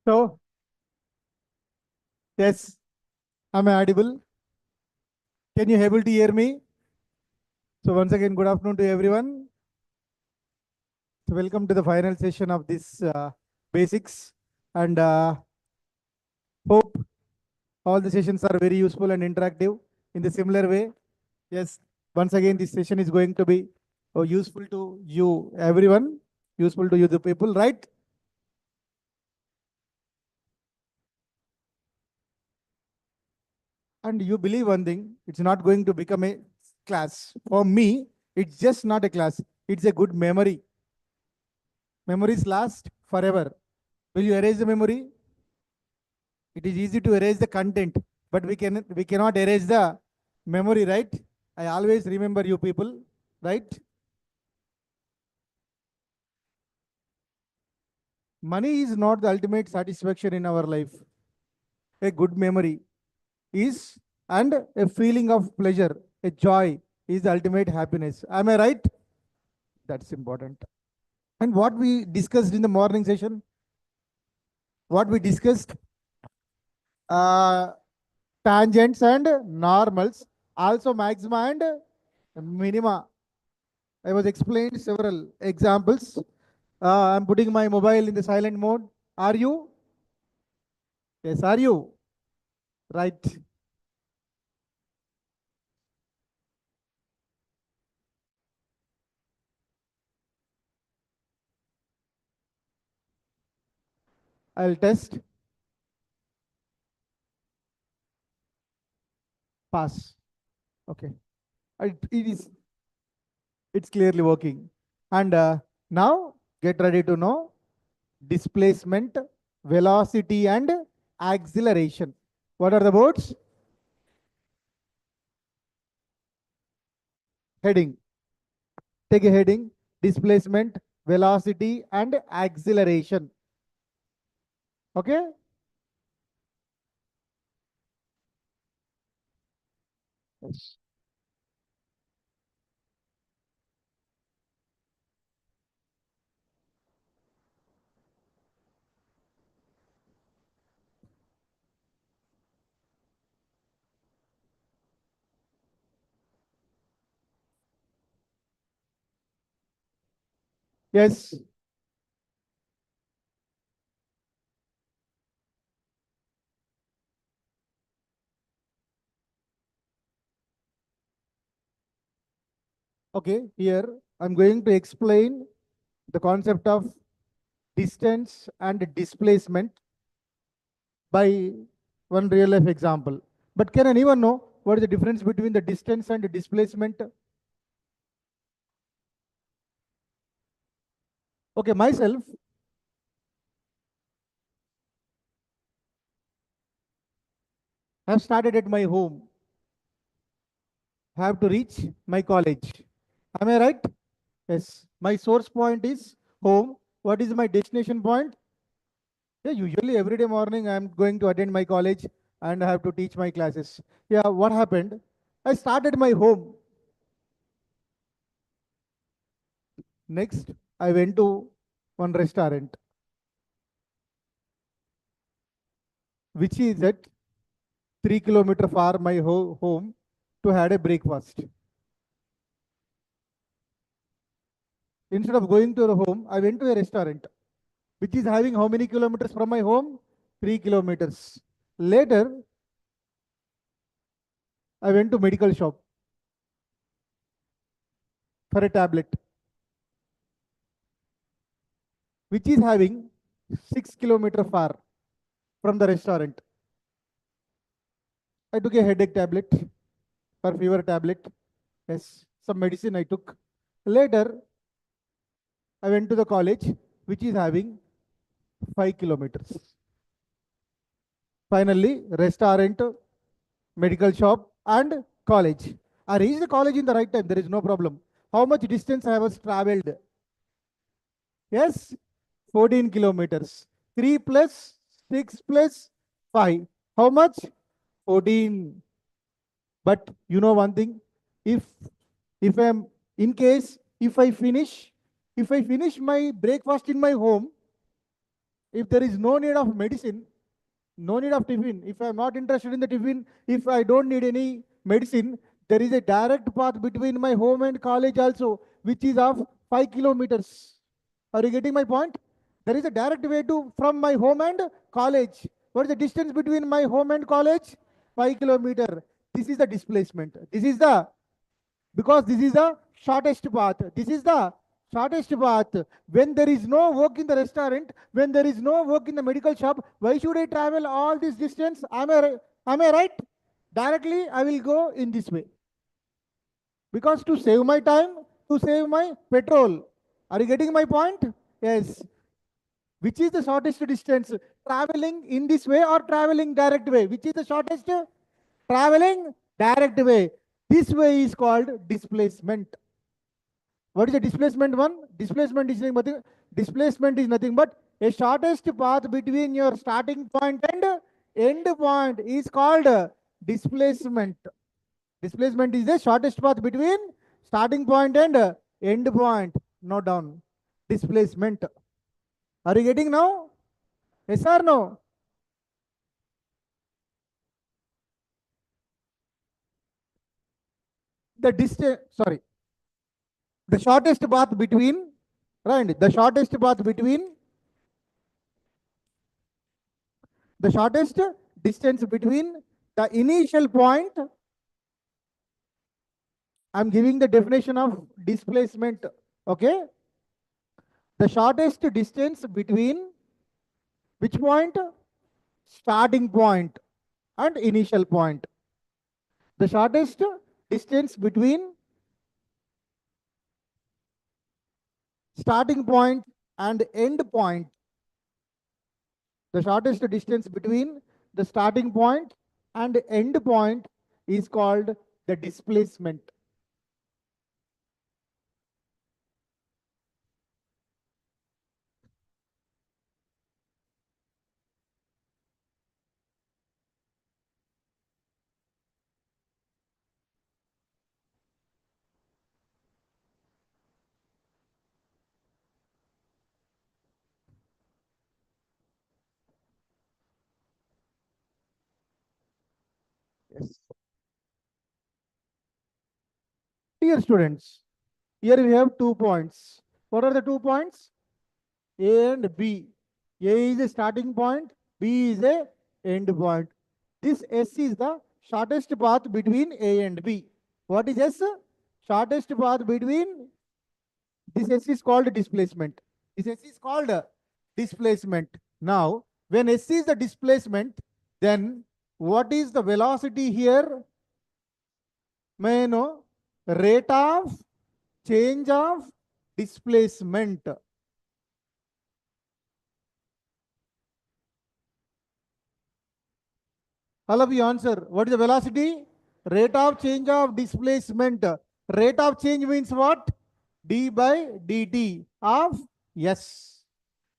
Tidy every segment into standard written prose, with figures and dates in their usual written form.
So, yes, am I audible? Can you able to hear me? So once again, good afternoon to everyone. So welcome to the final session of this basics, and hope all the sessions are very useful and interactive in the similar way. Yes, once again, this session is going to be useful to you, everyone, useful to you, the people, right? And you believe one thing, it's not going to become a class. For me, it's just not a class. It's a good memory. Memories last forever. Will you erase the memory? It is easy to erase the content, but we cannot erase the memory, right? I always remember you people, right? Money is not the ultimate satisfaction in our life. A good memory is, and a feeling of pleasure, a joy is the ultimate happiness. Am I right? That's important. And what we discussed in the morning session, what we discussed, uh, tangents and normals, also maxima and minima. I was explained several examples. I'm putting my mobile in the silent mode. Are you? Yes, are you? Right. I'll test. Pass. Okay. It's clearly working. And now get ready to know displacement, velocity, and acceleration. What are the words? Heading. Take a heading. Displacement, velocity, and acceleration. Okay? Yes. Yes. Okay, here I'm going to explain the concept of distance and displacement by one real life example. But can anyone know what is the difference between the distance and displacement? Okay, myself, have started at my home, have to reach my college. Am I right? Yes. My source point is home. What is my destination point? Yeah, usually every day morning I'm going to attend my college and I have to teach my classes. Yeah, what happened? I started my home. Next, I went to one restaurant, which is at 3 kilometers far my home to had a breakfast. Instead of going to the home, I went to a restaurant, which is having how many kilometers from my home? 3 kilometers. Later, I went to medical shop for a tablet, which is having 6 kilometers far from the restaurant. I took a headache tablet or fever tablet. Yes, some medicine I took. Later, I went to the college, which is having 5 kilometers. Finally, restaurant, medical shop, and college. I reached the college in the right time. There is no problem. How much distance I was traveled? Yes, 14 kilometers. 3 plus 6 plus 5. How much? 14. But you know one thing, if if I'm in case if I finish my breakfast in my home, if there is no need of medicine, no need of tiffin, if I am not interested in the tiffin, if I don't need any medicine, there is a direct path between my home and college also, which is of 5 kilometers. Are you getting my point? There is a direct way to from my home and college. What is the distance between my home and college? 5 kilometer. This is the displacement. This is the, because this is the shortest path. This is the shortest path. When there is no work in the restaurant, when there is no work in the medical shop, why should I travel all this distance? Am I right? Directly, I will go in this way. Because to save my time, to save my petrol. Are you getting my point? Yes. Which is the shortest distance? Traveling in this way or traveling direct way? Which is the shortest? Traveling direct way. This way is called displacement. What is the displacement one? Displacement is nothing but a shortest path between your starting point and end point is called displacement. Displacement is the shortest path between starting point and end point. Note down. Displacement. Are you getting now? Yes or no? The distance, sorry. The shortest path between, right? The shortest path between, the shortest distance between the initial point. I'm giving the definition of displacement. Okay. The shortest distance between which point? Starting point and initial point. The shortest distance between starting point and end point. The shortest distance between the starting point and end point is called the displacement. Yes. Dear students, here we have 2 points. What are the 2 points? A and B. A is a starting point, B is a end point. This S is the shortest path between A and B. What is S? Shortest path between, this S is called displacement. This S is called displacement. Now, when S is the displacement, then what is the velocity here? May I know? Rate of change of displacement. All of you answer. What is the velocity? Rate of change of displacement. Rate of change means what? D by dt of S.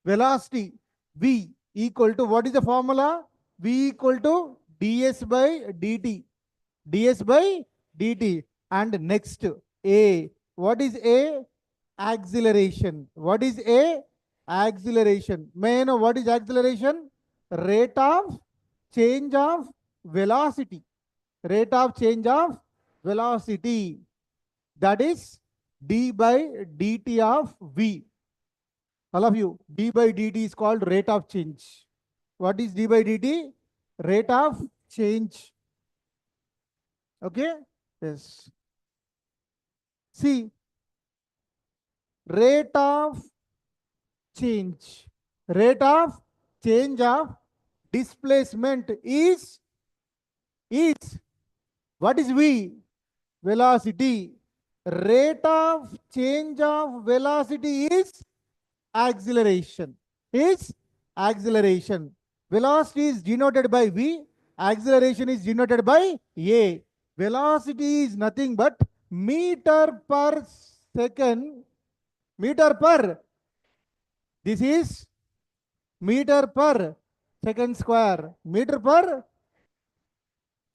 Velocity V equal to, what is the formula? V equal to ds by dt. ds by dt. And next, A. What is A? Acceleration. What is A? Acceleration. May I know what is acceleration? Rate of change of velocity. Rate of change of velocity. That is d by dt of V. All of you, d by dt is called rate of change. What is d by dt? Rate of change. Okay? Yes. See, rate of change. Rate of change of displacement is what is V? Velocity. Rate of change of velocity is acceleration. Is acceleration. Velocity is denoted by V. Acceleration is denoted by A. Velocity is nothing but meter per second. Meter per. This is meter per second square. Meter per.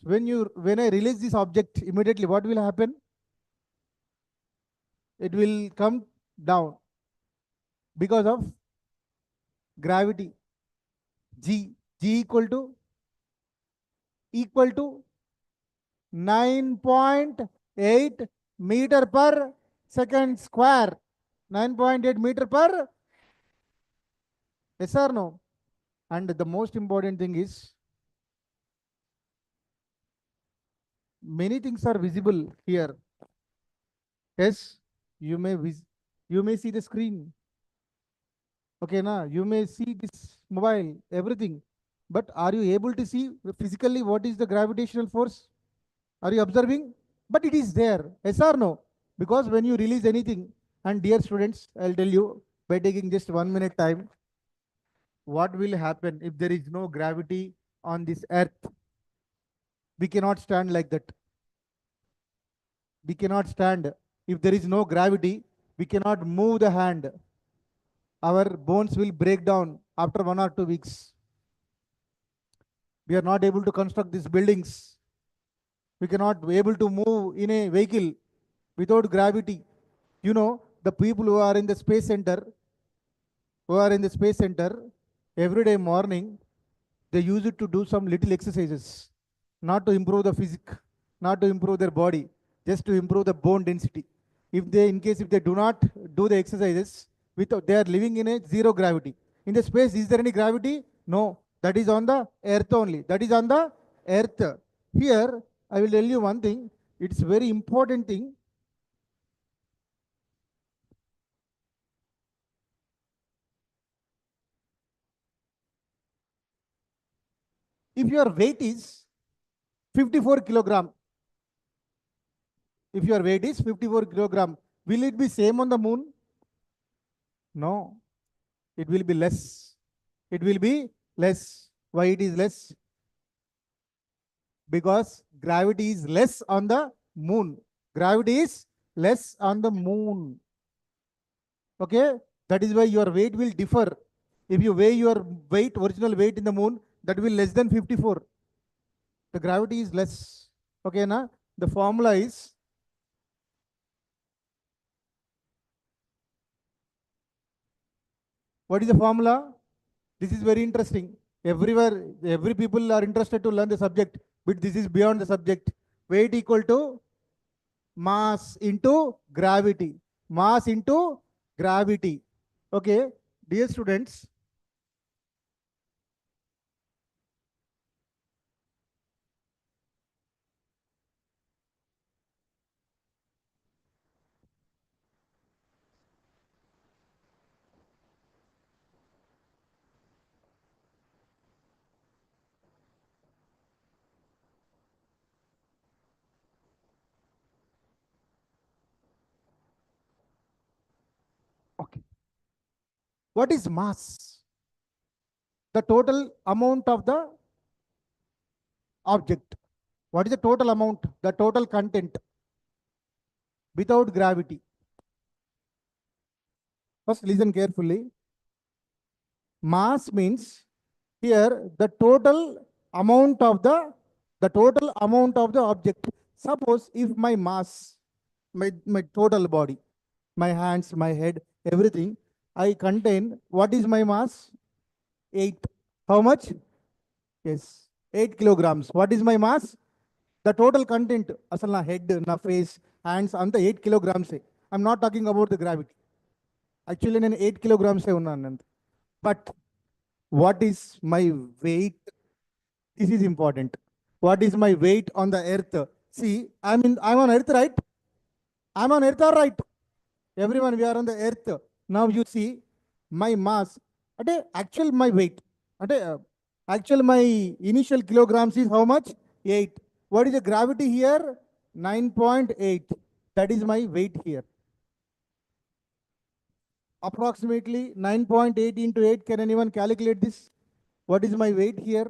When I release this object, immediately what will happen? It will come down because of gravity. G equal to 9.8 meter per second square. 9.8 meter per, yes or no? And the most important thing is many things are visible here. Yes, you may you may see the screen. Okay, na? You may see this mobile, everything. But are you able to see physically what is the gravitational force? Are you observing? But it is there. Yes or no? Because when you release anything, and dear students, I'll tell you by taking just 1 minute time, what will happen if there is no gravity on this earth? We cannot stand like that. We cannot stand. If there is no gravity, we cannot move the hand. Our bones will break down after 1 or 2 weeks. We are not able to construct these buildings. We cannot be able to move in a vehicle without gravity. You know, the people who are in the space center, every day morning, they use it to do some little exercises, not to improve the physique, not to improve their body, just to improve the bone density. If they, in case if they do not do the exercises, without, they are living in a zero gravity. In the space, is there any gravity? No, that is on the earth only. That is on the earth. Here, I will tell you one thing. It's very important thing. If your weight is 54 kilogram, if your weight is 54 kilogram, will it be same on the moon? No, it will be less. It will be less. Why it is less? Because gravity is less on the moon. Gravity is less on the moon. Okay, that is why your weight will differ. If you weigh your weight, original weight in the moon, that will less than 54. The gravity is less. Okay, na? The formula is, what is the formula? This is very interesting. Everywhere, every people are interested to learn the subject, but this is beyond the subject. Weight equal to mass into gravity. Mass into gravity. Okay, dear students, okay, what is mass? The total amount of the object. What is the total amount? The total content without gravity. First, listen carefully. Mass means here the total amount of the object. Suppose if my mass, my total body, my hands, my head, everything, I contain, what is my mass? 8. How much? Yes, 8 kilograms. What is my mass? The total content, asal na head, na face, hands, anta 8 kilograms. I'm not talking about the gravity. Actually, నేను 8 kilograms ఉన్నాను. But what is my weight? This is important. What is my weight on the earth? See, I'm on earth, right? I'm on earth, all right? Everyone, we are on the earth. Now you see my mass. Actual my weight. Actual my initial kilograms is how much? 8. What is the gravity here? 9.8. That is my weight here. Approximately 9.8 into 8. Can anyone calculate this? What is my weight here?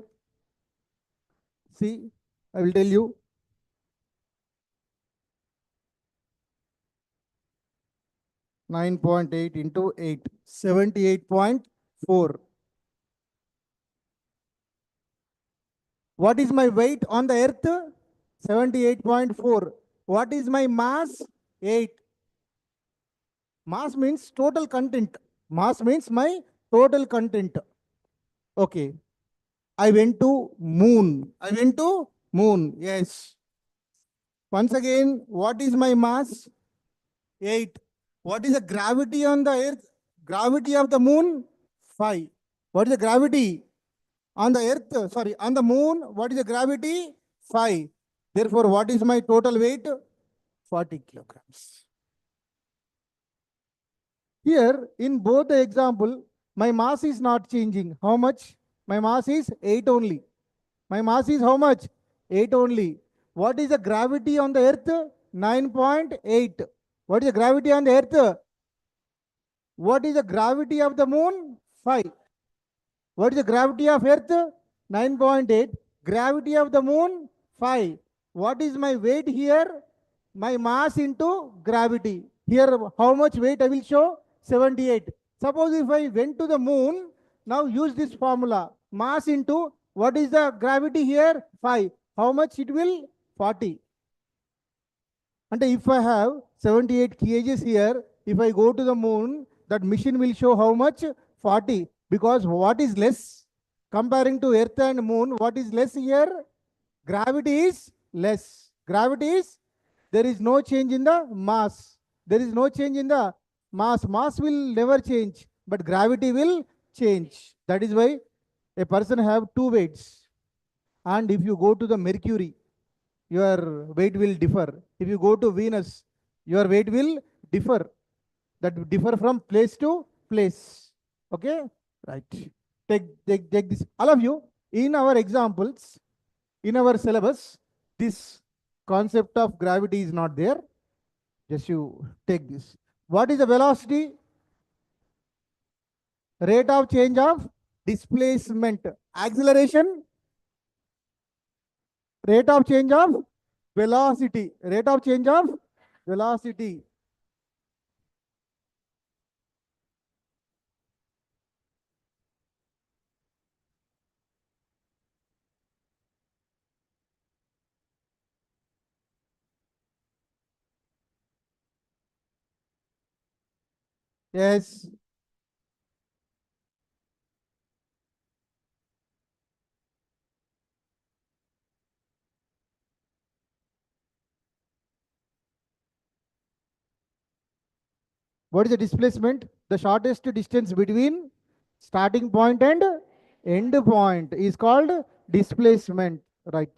See, I will tell you. 9.8 into 8. 78.4. What is my weight on the earth? 78.4. What is my mass? 8. Mass means total content. Mass means my total content. Okay. I went to moon. I went to moon. Yes. Once again, what is my mass? 8. What is the gravity on the earth? Gravity of the moon? 5. What is the gravity on the earth? Sorry, on the moon, what is the gravity? 5. Therefore, what is my total weight? 40 kilograms. Here, in both the example, my mass is not changing. How much? My mass is 8 only. My mass is how much? 8 only. What is the gravity on the earth? 9.8. What is the gravity on the earth? What is the gravity of the moon? 5. What is the gravity of earth? 9.8. Gravity of the moon? 5. What is my weight here? My mass into gravity. Here, how much weight I will show? 78. Suppose if I went to the moon, now use this formula. Mass into, what is the gravity here? 5. How much it will? 40. And if I have 78 kgs here, if I go to the moon, that mission will show how much? 40. Because what is less? Comparing to earth and moon, what is less here? Gravity is less. Gravity is, there is no change in the mass. There is no change in the mass. Mass will never change, but gravity will change. That is why a person have two weights. And if you go to the Mercury, your weight will differ. If you go to Venus, your weight will differ. That will differ from place to place. Okay? Right. Take this. All of you, in our examples, in our syllabus, this concept of gravity is not there. Just you take this. What is the velocity? Rate of change of displacement. Acceleration? Rate of change of velocity. Rate of change of velocity. Yes. What is the displacement? The shortest distance between starting point and end point is called displacement. Right.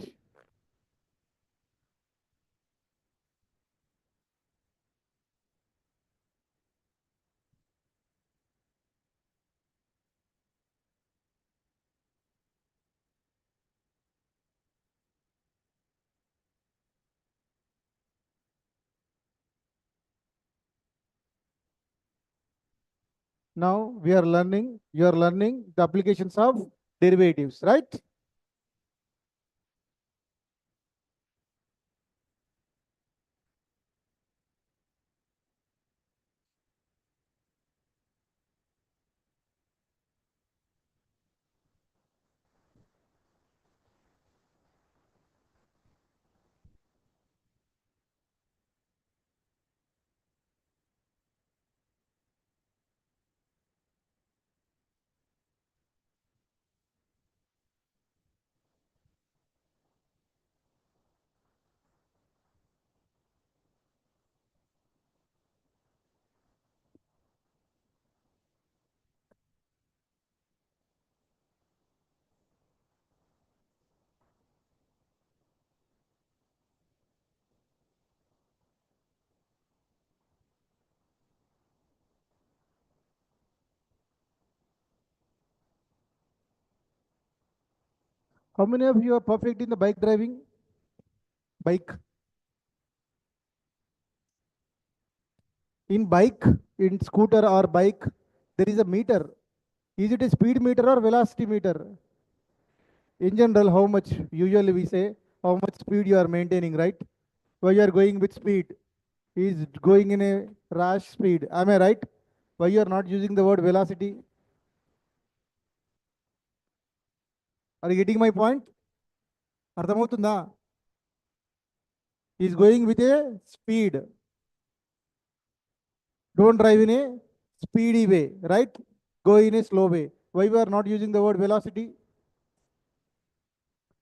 Now you are learning the applications of derivatives, right? How many of you are perfect in the bike driving? Bike. In bike, in scooter or bike, there is a meter. Is it a speed meter or velocity meter? In general, how much usually we say how much speed you are maintaining, right? Why you are going with speed? Is going in a rash speed. Am I right? Why you are not using the word velocity? Are you getting my point? అర్థమవుతుందా? Is going with a speed. Don't drive in a speedy way, right? Go in a slow way. Why we are not using the word velocity?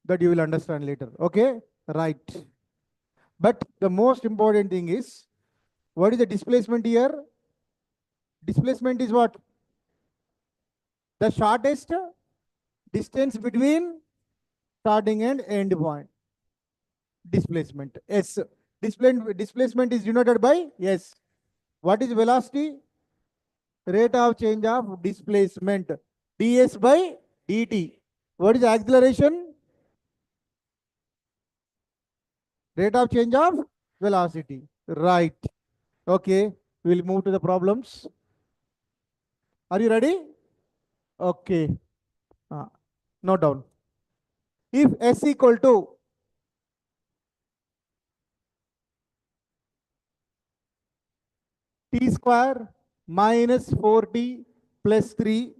That you will understand later. Okay, right. But the most important thing is, what is the displacement here? Displacement is what? The shortest distance between starting and end point. Displacement. S. Displacement is denoted by S. What is velocity? Rate of change of displacement. ds by dt. What is acceleration? Rate of change of velocity. Right. Okay. We'll move to the problems. Are you ready? Okay. Note down. If S equal to t square minus 4t plus 3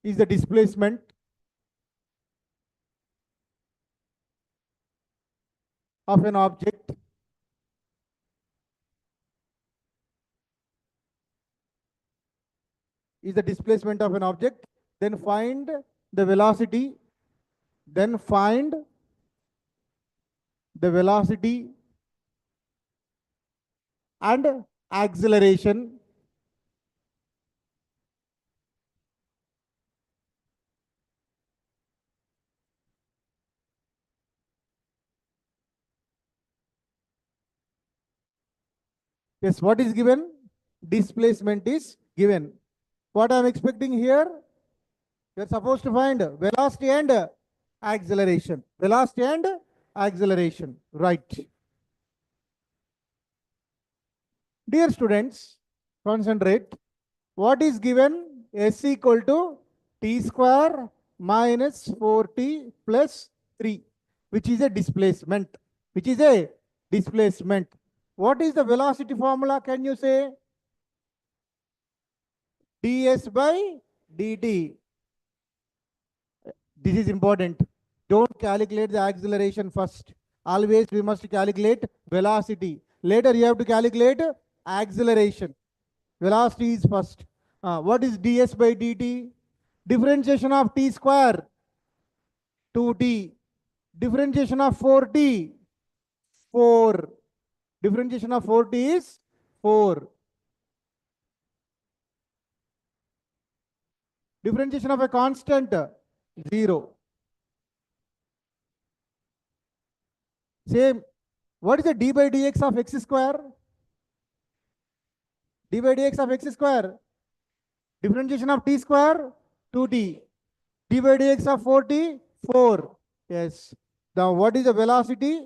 is the displacement of an object, is the displacement of an object, then find the velocity, and acceleration. Yes, what is given? Displacement is given. What I am expecting here? You are supposed to find velocity and acceleration. Velocity and acceleration. Right. Dear students, concentrate. What is given? S equal to t square minus 4t plus 3, which is a displacement. Which is a displacement. What is the velocity formula? Can you say? ds by dt. This is important. Don't calculate the acceleration first. Always we must calculate velocity. Later you have to calculate acceleration. Velocity is first. What is ds by dt? Differentiation of t square, 2t. Differentiation of 4t, 4. Differentiation of 4t is 4. Differentiation of a constant, 0. Same. What is the d by dx of x square? D by dx of x square. Differentiation of t square, 2t. D by dx of 4t, 4. Yes. Now what is the velocity?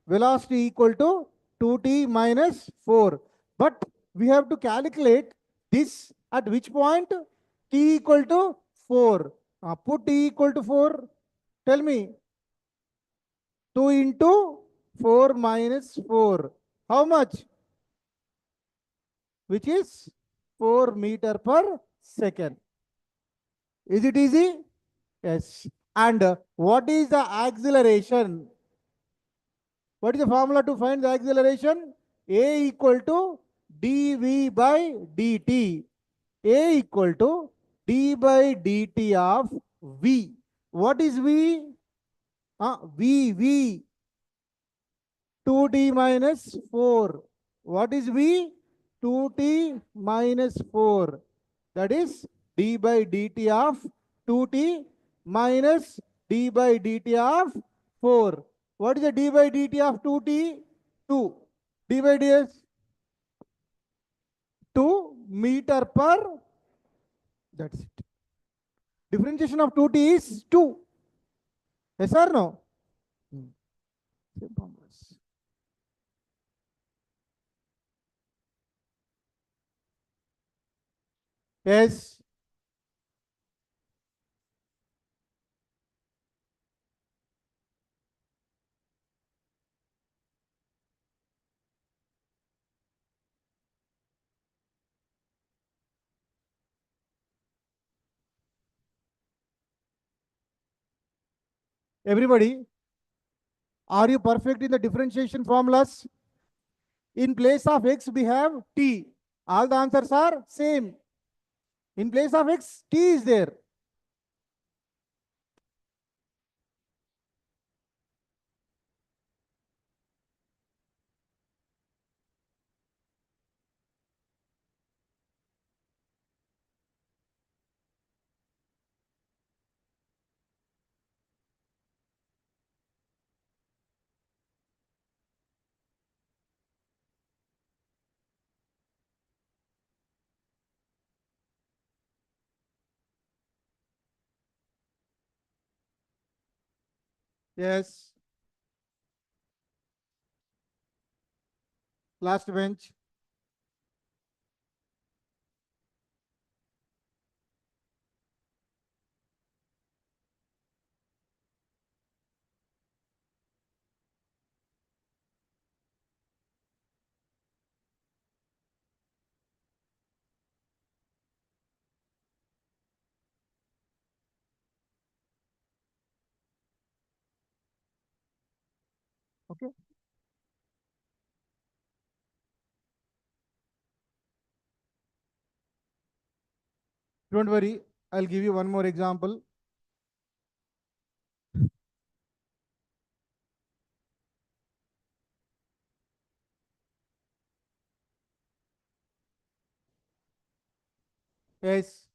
Velocity equal to 2t minus 4. But we have to calculate this at which point? T equal to 4. Put t equal to 4. Tell me. 2 into 4 minus 4. How much? Which is 4 meter per second. Is it easy? Yes. And what is the acceleration? What is the formula to find the acceleration? A equal to dv by dt. A equal to d by dt of v. What is v? V. 2t minus 4. What is v? 2t minus 4. That is d by dt of 2t minus d by dt of 4. What is the d by dt of 2t? 2. d by dt is 2 meter per. That's it. Differentiation of 2t is 2. Yes or no? Yes. Everybody, are you perfect in the differentiation formulas? In place of x, we have t. All the answers are same. In place of x, t is there. Yes. Last bench. Okay. Don't worry. I'll give you one more example. Yes.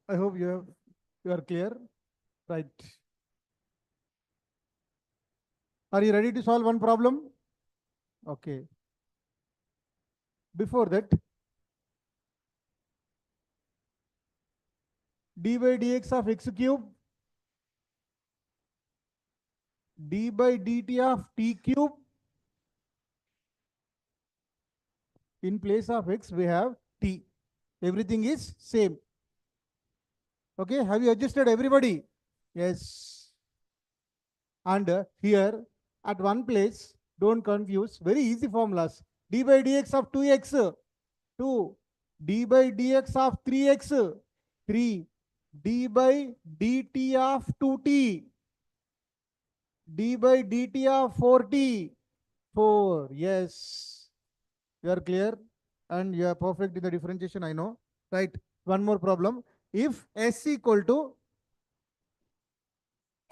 I hope you are clear. Right. Are you ready to solve one problem? Okay. Before that, d by dx of x cube, d by dt of t cube. In place of x, we have t. Everything is same. Okay. Have you adjusted everybody? Yes. And here at one place, don't confuse. Very easy formulas. D by dx of 2x, 2. D by dx of 3x, 3. D by dt of 2t. D by dt of 4t. 4. Yes. You are clear and you are perfect in the differentiation, I know. Right. One more problem. If S equal to,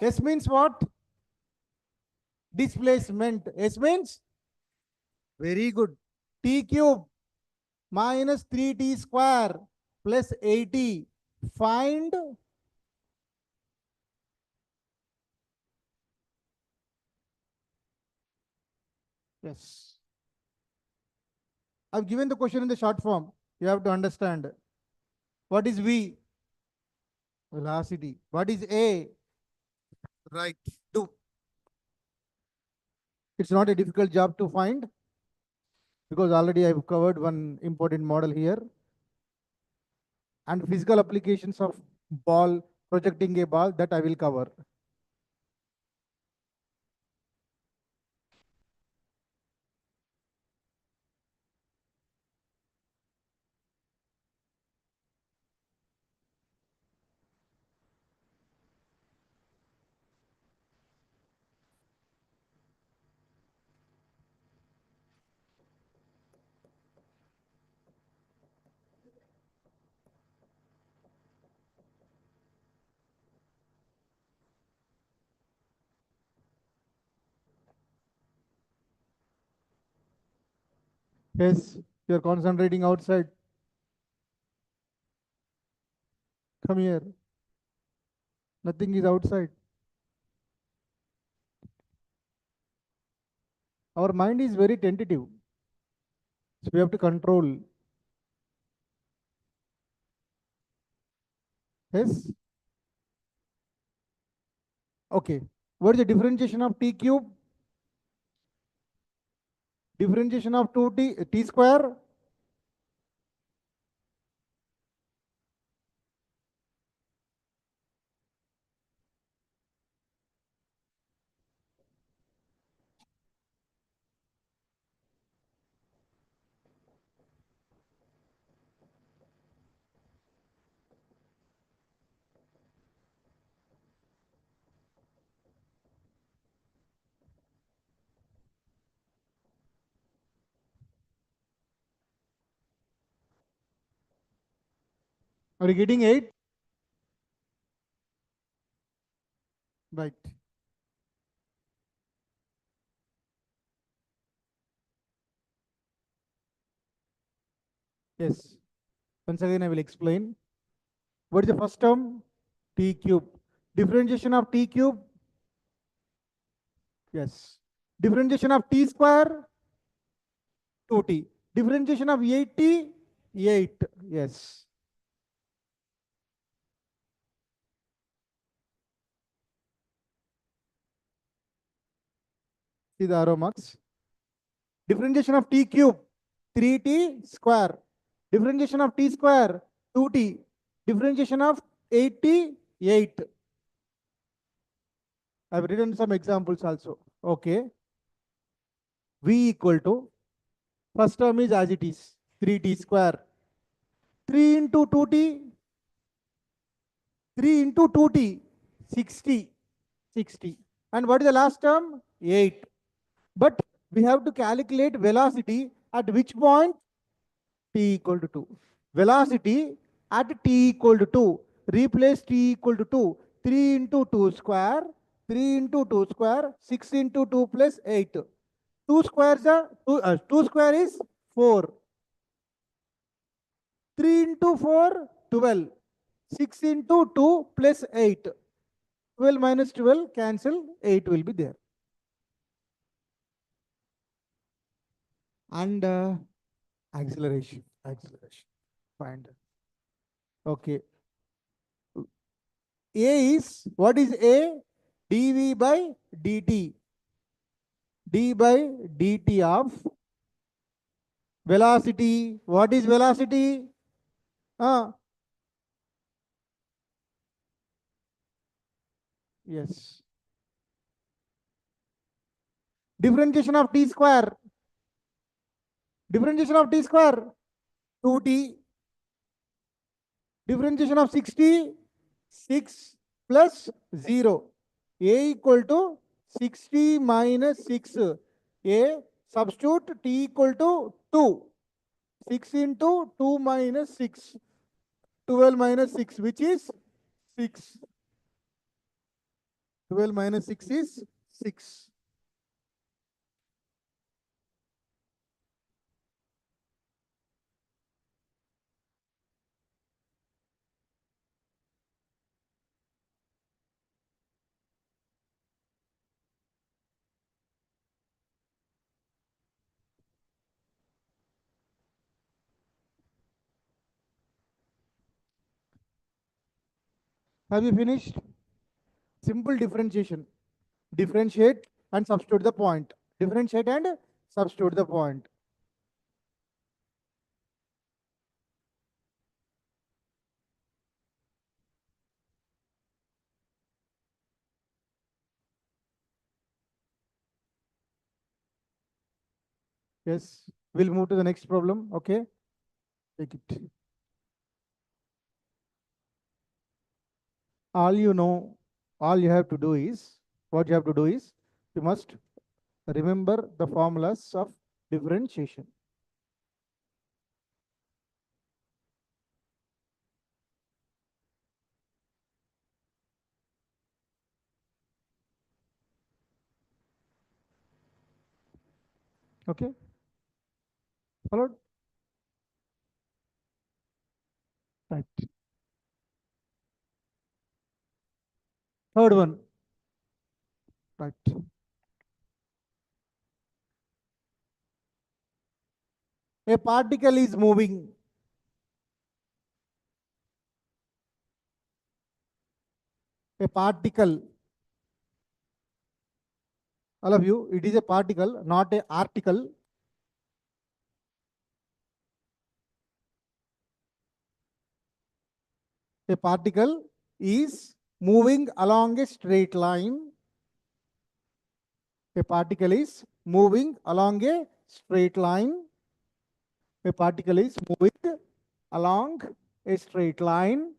S means what? Displacement. S means very good. T cube minus 3t square plus 80. Find, yes. I've given the question in the short form. You have to understand. What is V? Velocity. What is A? Right. Do. It's not a difficult job to find because already I've covered one important model here. And physical applications of ball, projecting a ball, that I will cover. Yes, you're concentrating outside. Come here. Nothing is outside. Our mind is very tentative. So we have to control. Yes. Okay. What is the differentiation of t cube? Differentiation of 2t square? Are you getting 8? Right. Yes. Once again, I will explain. What is the first term? T cube. Differentiation of T cube? Yes. Differentiation of T square? 2T. Differentiation of 8T? 8. Yes. See the arrow marks. Differentiation of T cube? 3T square. Differentiation of T square? 2T. Differentiation of 8T? 8. I've written some examples also. Okay. V equal to, first term is as it is, 3T square. 3 into 2T, 3 into 2T, 60. 60. And what is the last term? 8. But we have to calculate velocity at which point? T equal to 2. Velocity at T equal to 2. Replace T equal to 2. 3 into 2 square. 3 into 2 square. 6 into 2 plus 8. 2 squares are 2 square is 4. 3 into 4, 12. 6 into 2 plus 8. 12 minus 12 cancel. 8 will be there. And acceleration. Acceleration. Find. Okay. A is, what is A? dv by dt. D by dt of velocity. What is velocity? Yes. Differentiation of t square. Differentiation of t square. 2t. Differentiation of 60. 6 plus 0. A equal to 60 minus 6. A, substitute t equal to 2. 6 into 2 minus 6. 12 minus 6, which is 6. 12 minus 6 is 6. Have you finished? Simple differentiation. Differentiate and substitute the point. Differentiate and substitute the point. Yes. We'll move to the next problem. Okay. Take it. All you know, all you have to do is, what you have to do is, you must remember the formulas of differentiation. Okay. Followed? Right. Third one. Right. A particle is moving. A particle. All of you, it is a particle, not a article. A particle is moving along a straight line. A particle is moving along a straight line. A particle is moving along a straight line.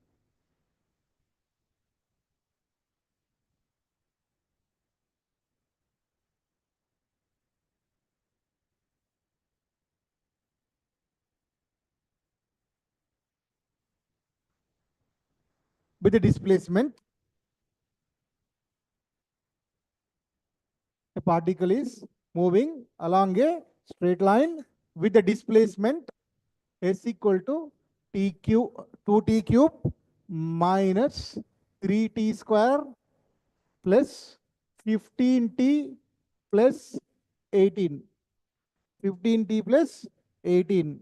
with the displacement. A particle is moving along a straight line with the displacement s equal to t cube 2t cube minus 3t square plus 15t plus 18. 15t plus 18.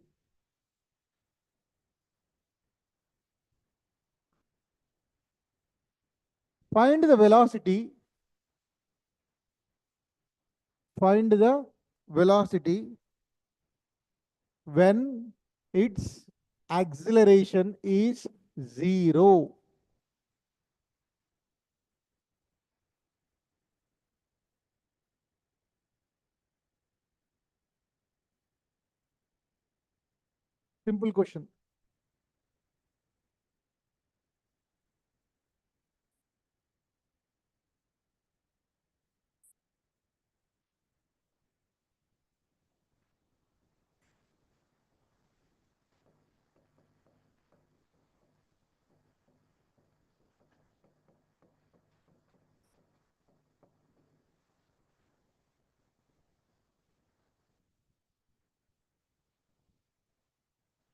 Find the velocity. Find the velocity when its acceleration is 0. Simple question.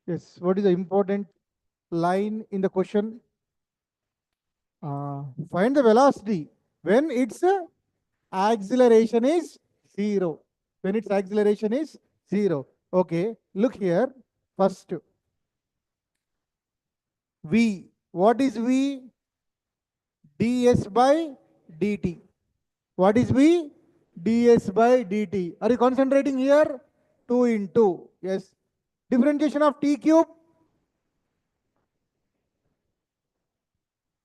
Yes, what is the important line in the question? Find the velocity when its acceleration is 0. When its acceleration is 0. Okay, look here. First, V. What is V? ds by dt. What is V? ds by dt. Are you concentrating here? 2 into. Yes. Differentiation of t cube.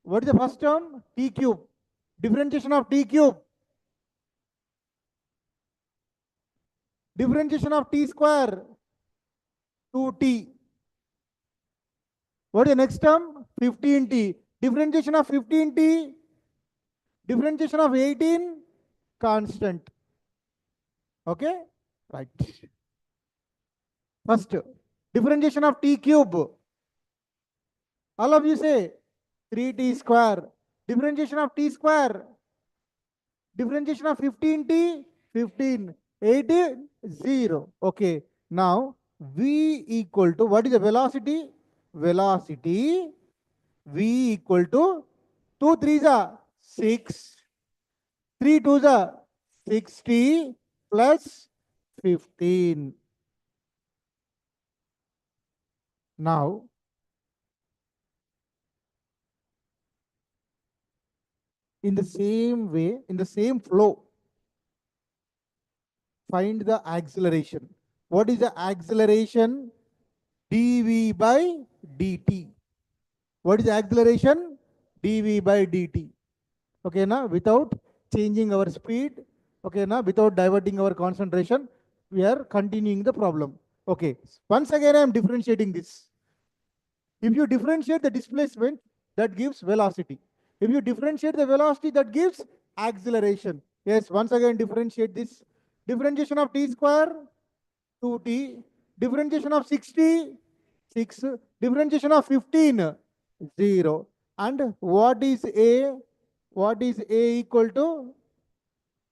What is the first term? T cube. Differentiation of t cube. Differentiation of t square. 2t. What is the next term? 15t. Differentiation of 15t. Differentiation of 18. Constant. Okay? Right. First, differentiation of t cube. All of you say 3t square. Differentiation of t square. Differentiation of 15t. 15. 18. 0. Okay. Now, v equal to, what is the velocity? Velocity. V equal to 2 3s are 6. 3 2s are 60 plus 15. Now, in the same way, in the same flow, find the acceleration. What is the acceleration? dv by dt. What is the acceleration? dv by dt. Okay, now without changing our speed, okay, now without diverting our concentration, we are continuing the problem. Okay, once again I am differentiating this. If you differentiate the displacement, that gives velocity. If you differentiate the velocity, that gives acceleration. Yes, once again differentiate this. Differentiation of t square, 2t. Differentiation of 60, 6. Differentiation of 15, 0. And what is a? What is a equal to?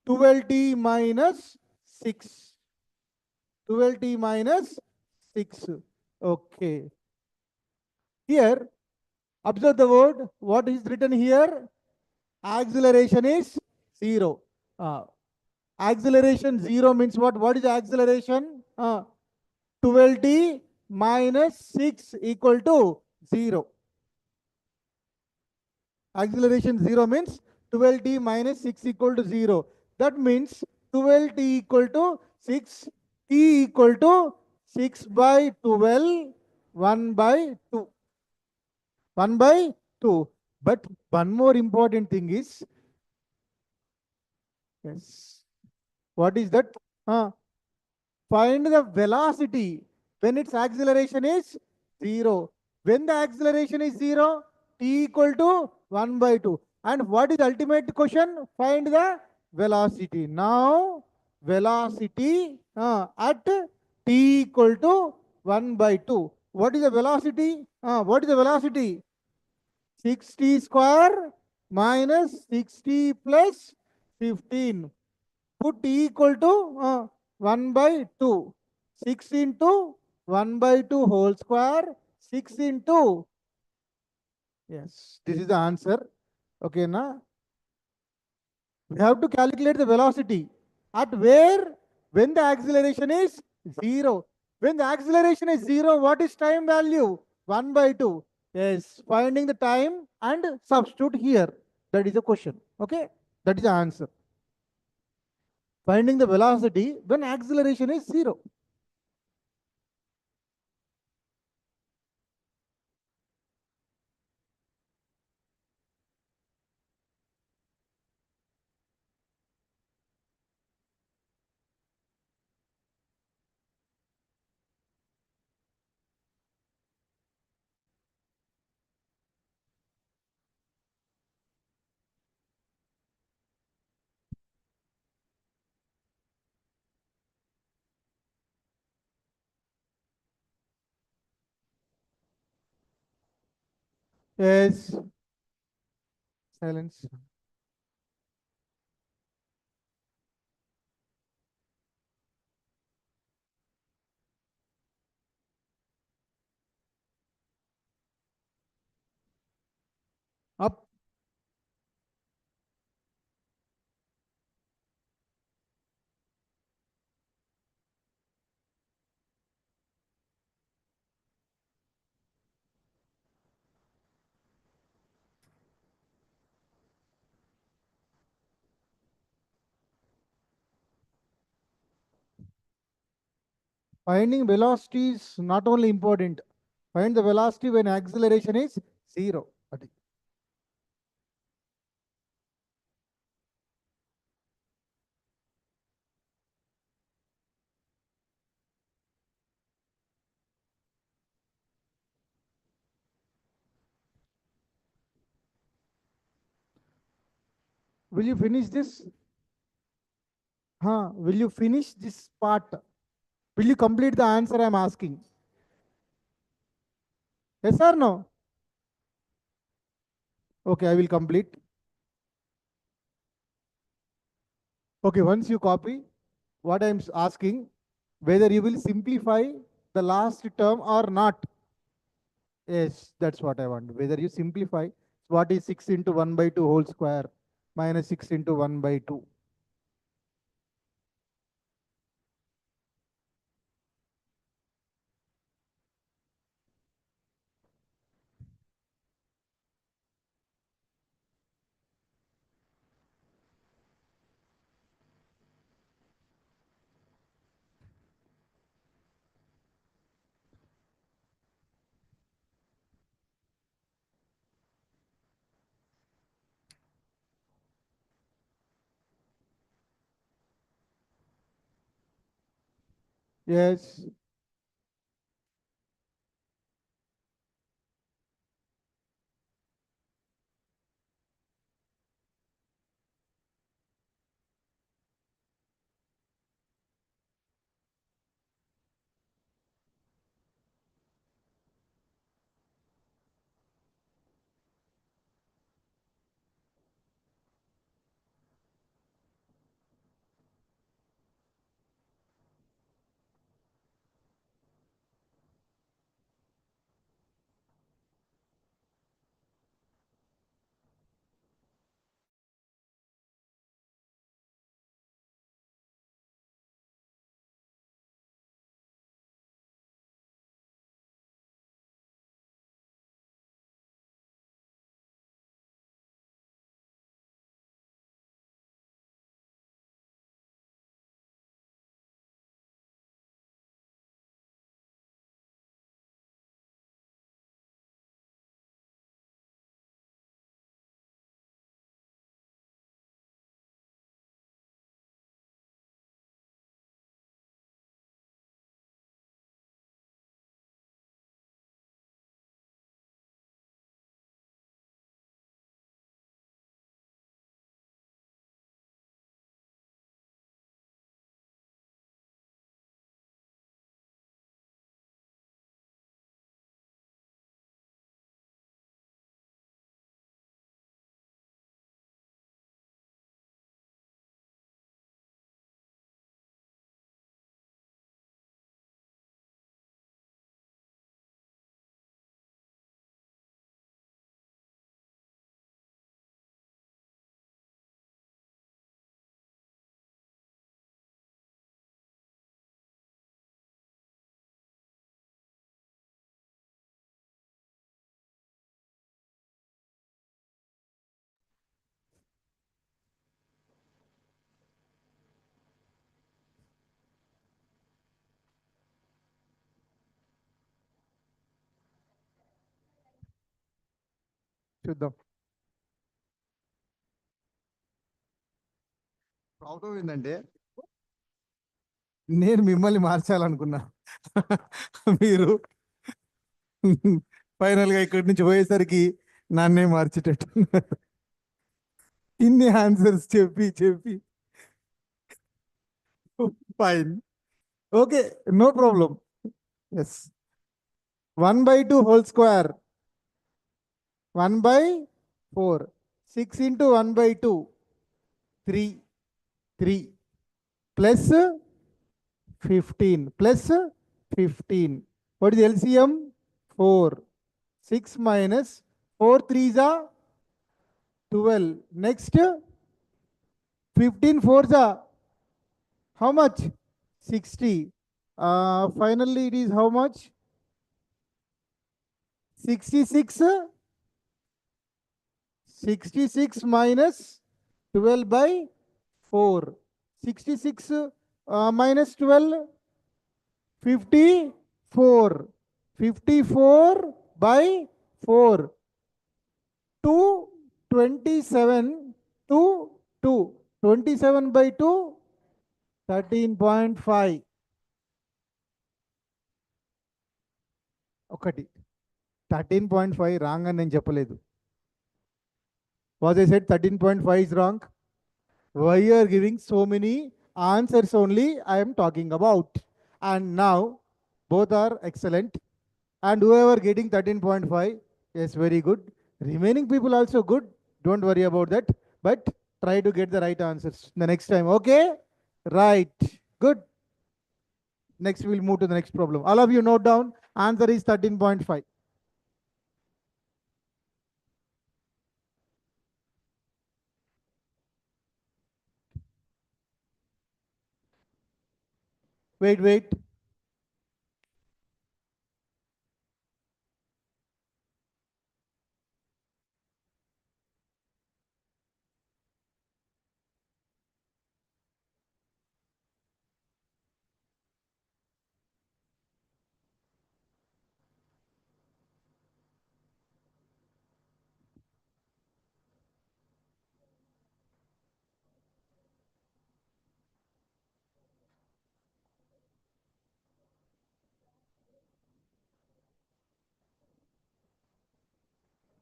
12t minus 6. 12t minus 6. Okay. Here, observe the word. What is written here? Acceleration is 0. Acceleration 0 means what? What is acceleration? 12t minus 6 equal to 0. Acceleration 0 means 12t minus 6 equal to 0. That means 12t equal to 6, t equal to 6 by 12, 1 by 2. 1 by 2. But one more important thing is, yes, what is that? Find the velocity when its acceleration is 0. When the acceleration is 0, t equal to 1 by 2. And what is the ultimate question? Find the velocity. Now, velocity at t equal to 1 by 2. What is the velocity? What is the velocity? 60 square minus 60 plus 15. Put equal to 1 by 2. 6 into 1 by 2 whole square. 6 into, yes, this is the answer. Okay, na? We have to calculate the velocity at where when the acceleration is 0. When the acceleration is 0, what is time value? 1 by 2. Yes, finding the time and substitute here. That is the question. Okay, that is the answer. Finding the velocity when acceleration is 0. Yes, silence. Up. Finding velocity is not only important. Find the velocity when acceleration is 0. Adi. Will you finish this? Huh? Will you finish this part? Will you complete the answer I'm asking? Yes or no? Okay, I will complete. Okay, once you copy what I'm asking, whether you will simplify the last term or not. Yes, that's what I want. Whether you simplify what is 6 into 1 by 2 whole square minus 6 into 1 by 2. Yes, చూద్దాం. Problem ఏంటంటే నేను మిమ్మల్ని మార్చాలనుకున్నా. మీరు final గా ఇక్కడి నుంచి పోయేసరికి నన్నే మార్చేటట్టు. ఇన్ని ఆన్సర్స్ చెప్పి చెప్పి fine, okay, no problem. Yes, 1/2 whole square 1/4, 6 into 1/2 3 plus 15 plus 15. What is LCM? 4. 6 minus 4 3s are 12. Next 15 4s are how much? 60. Finally it is how much? 66. 66 minus 12 by 4. 66 minus 12, 54. 54 by 4. 227 to 2. 27 by 2, 13.5. ఒకటి 13.5 wrong అని నేను చెప్పలేదు. Was I said 13.5 is wrong? Why you are giving so many answers only I am talking about. And now both are excellent. And whoever getting 13.5, yes, very good. Remaining people also good. Don't worry about that. But try to get the right answers the next time. Okay? Right. Good. Next we'll move to the next problem. All of you note down. Answer is 13.5. Wait.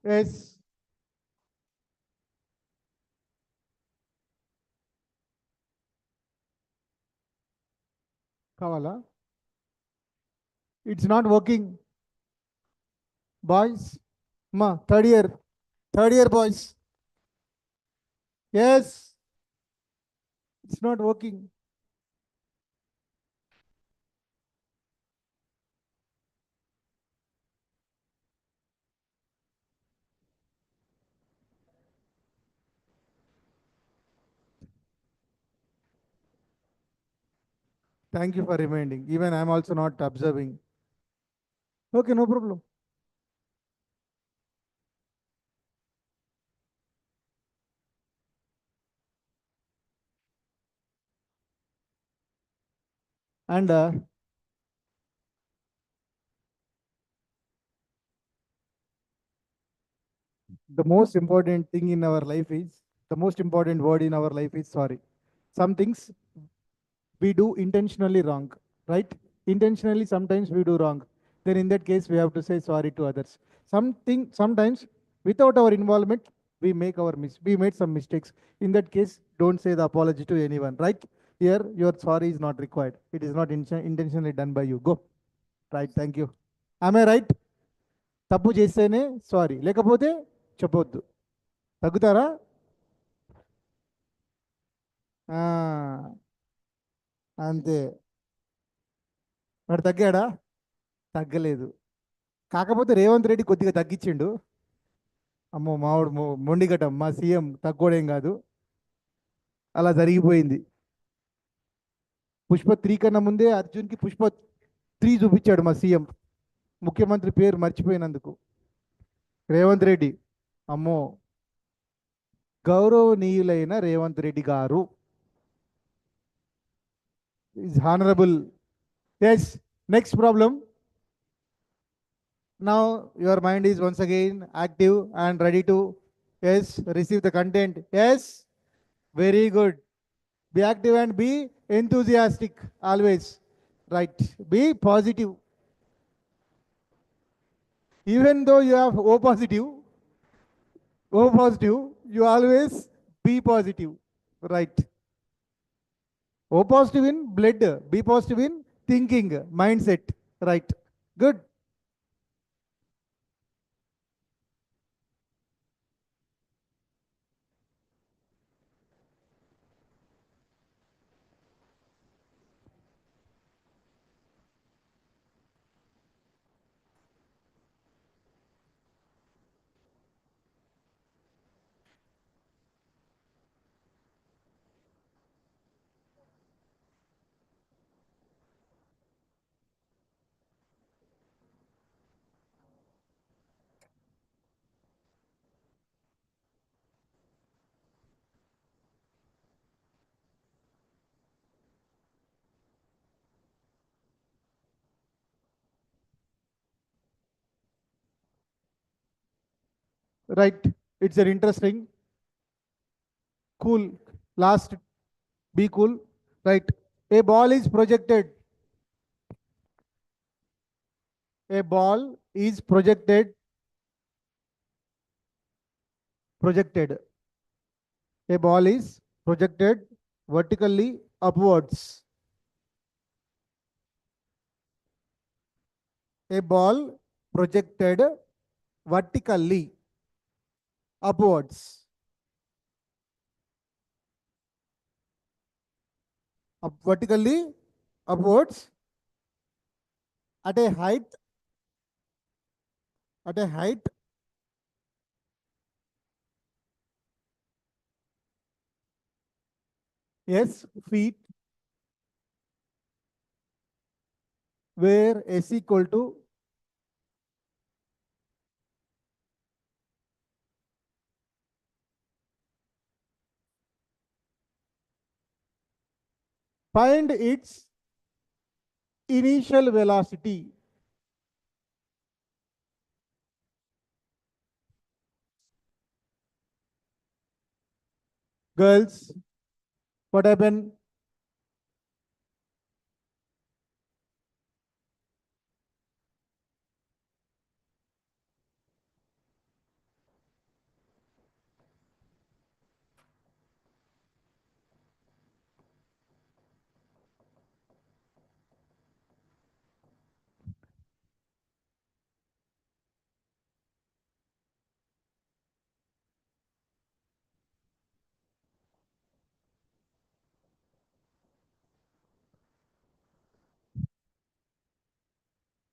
Yes. Kavala. It's not working. Boys. Ma, third year. Third year, boys. Yes. It's not working. Thank you for reminding. Even I'm also not observing. Okay, no problem. And the most important thing in our life is, the most important word in our life is sorry. Some things we do intentionally wrong, right? Intentionally, sometimes we do wrong. Then in that case, we have to say sorry to others. Sometimes without our involvement, we made some mistakes. In that case, don't say the apology to anyone, right? Here, your sorry is not required. It is not intentionally done by you. Go. Right, thank you. Am I right? తప్పు చేస్తేనే sorry, లేకపోతే చెప్పొద్దు. తగ్గుతారా? అంతే. వాడు తగ్గాడా? తగ్గలేదు. కాకపోతే రేవంత్ రెడ్డి కొద్దిగా తగ్గించిండు. అమ్మో మావాడు మొండిగటం, మా సీఎం తగ్గోడేం కాదు. అలా జరిగిపోయింది. పుష్ప 3 కన్నా ముందే అర్జున్కి పుష్ప 3 చూపించాడు మా సీఎం, ముఖ్యమంత్రి పేరు మర్చిపోయినందుకు. రేవంత్ రెడ్డి, అమ్మో, గౌరవనీయులైన రేవంత్ రెడ్డి గారు is honorable. Yes, next problem. Now your mind is once again active and ready to, yes, receive the content. Yes, very good. Be active and be enthusiastic always. Right. Be positive. Even though you have O positive, you always be positive. Right. O positive in blood, B positive in thinking, mindset. Right. Good. Right. It's an interesting, cool. Last, be cool. Right. A ball is projected. A ball is projected. A ball is projected vertically upwards. A ball projected vertically upwards. Vertically upwards at a height, at a height, yes, feet, where S equal to find its initial velocity. Girls, what happened?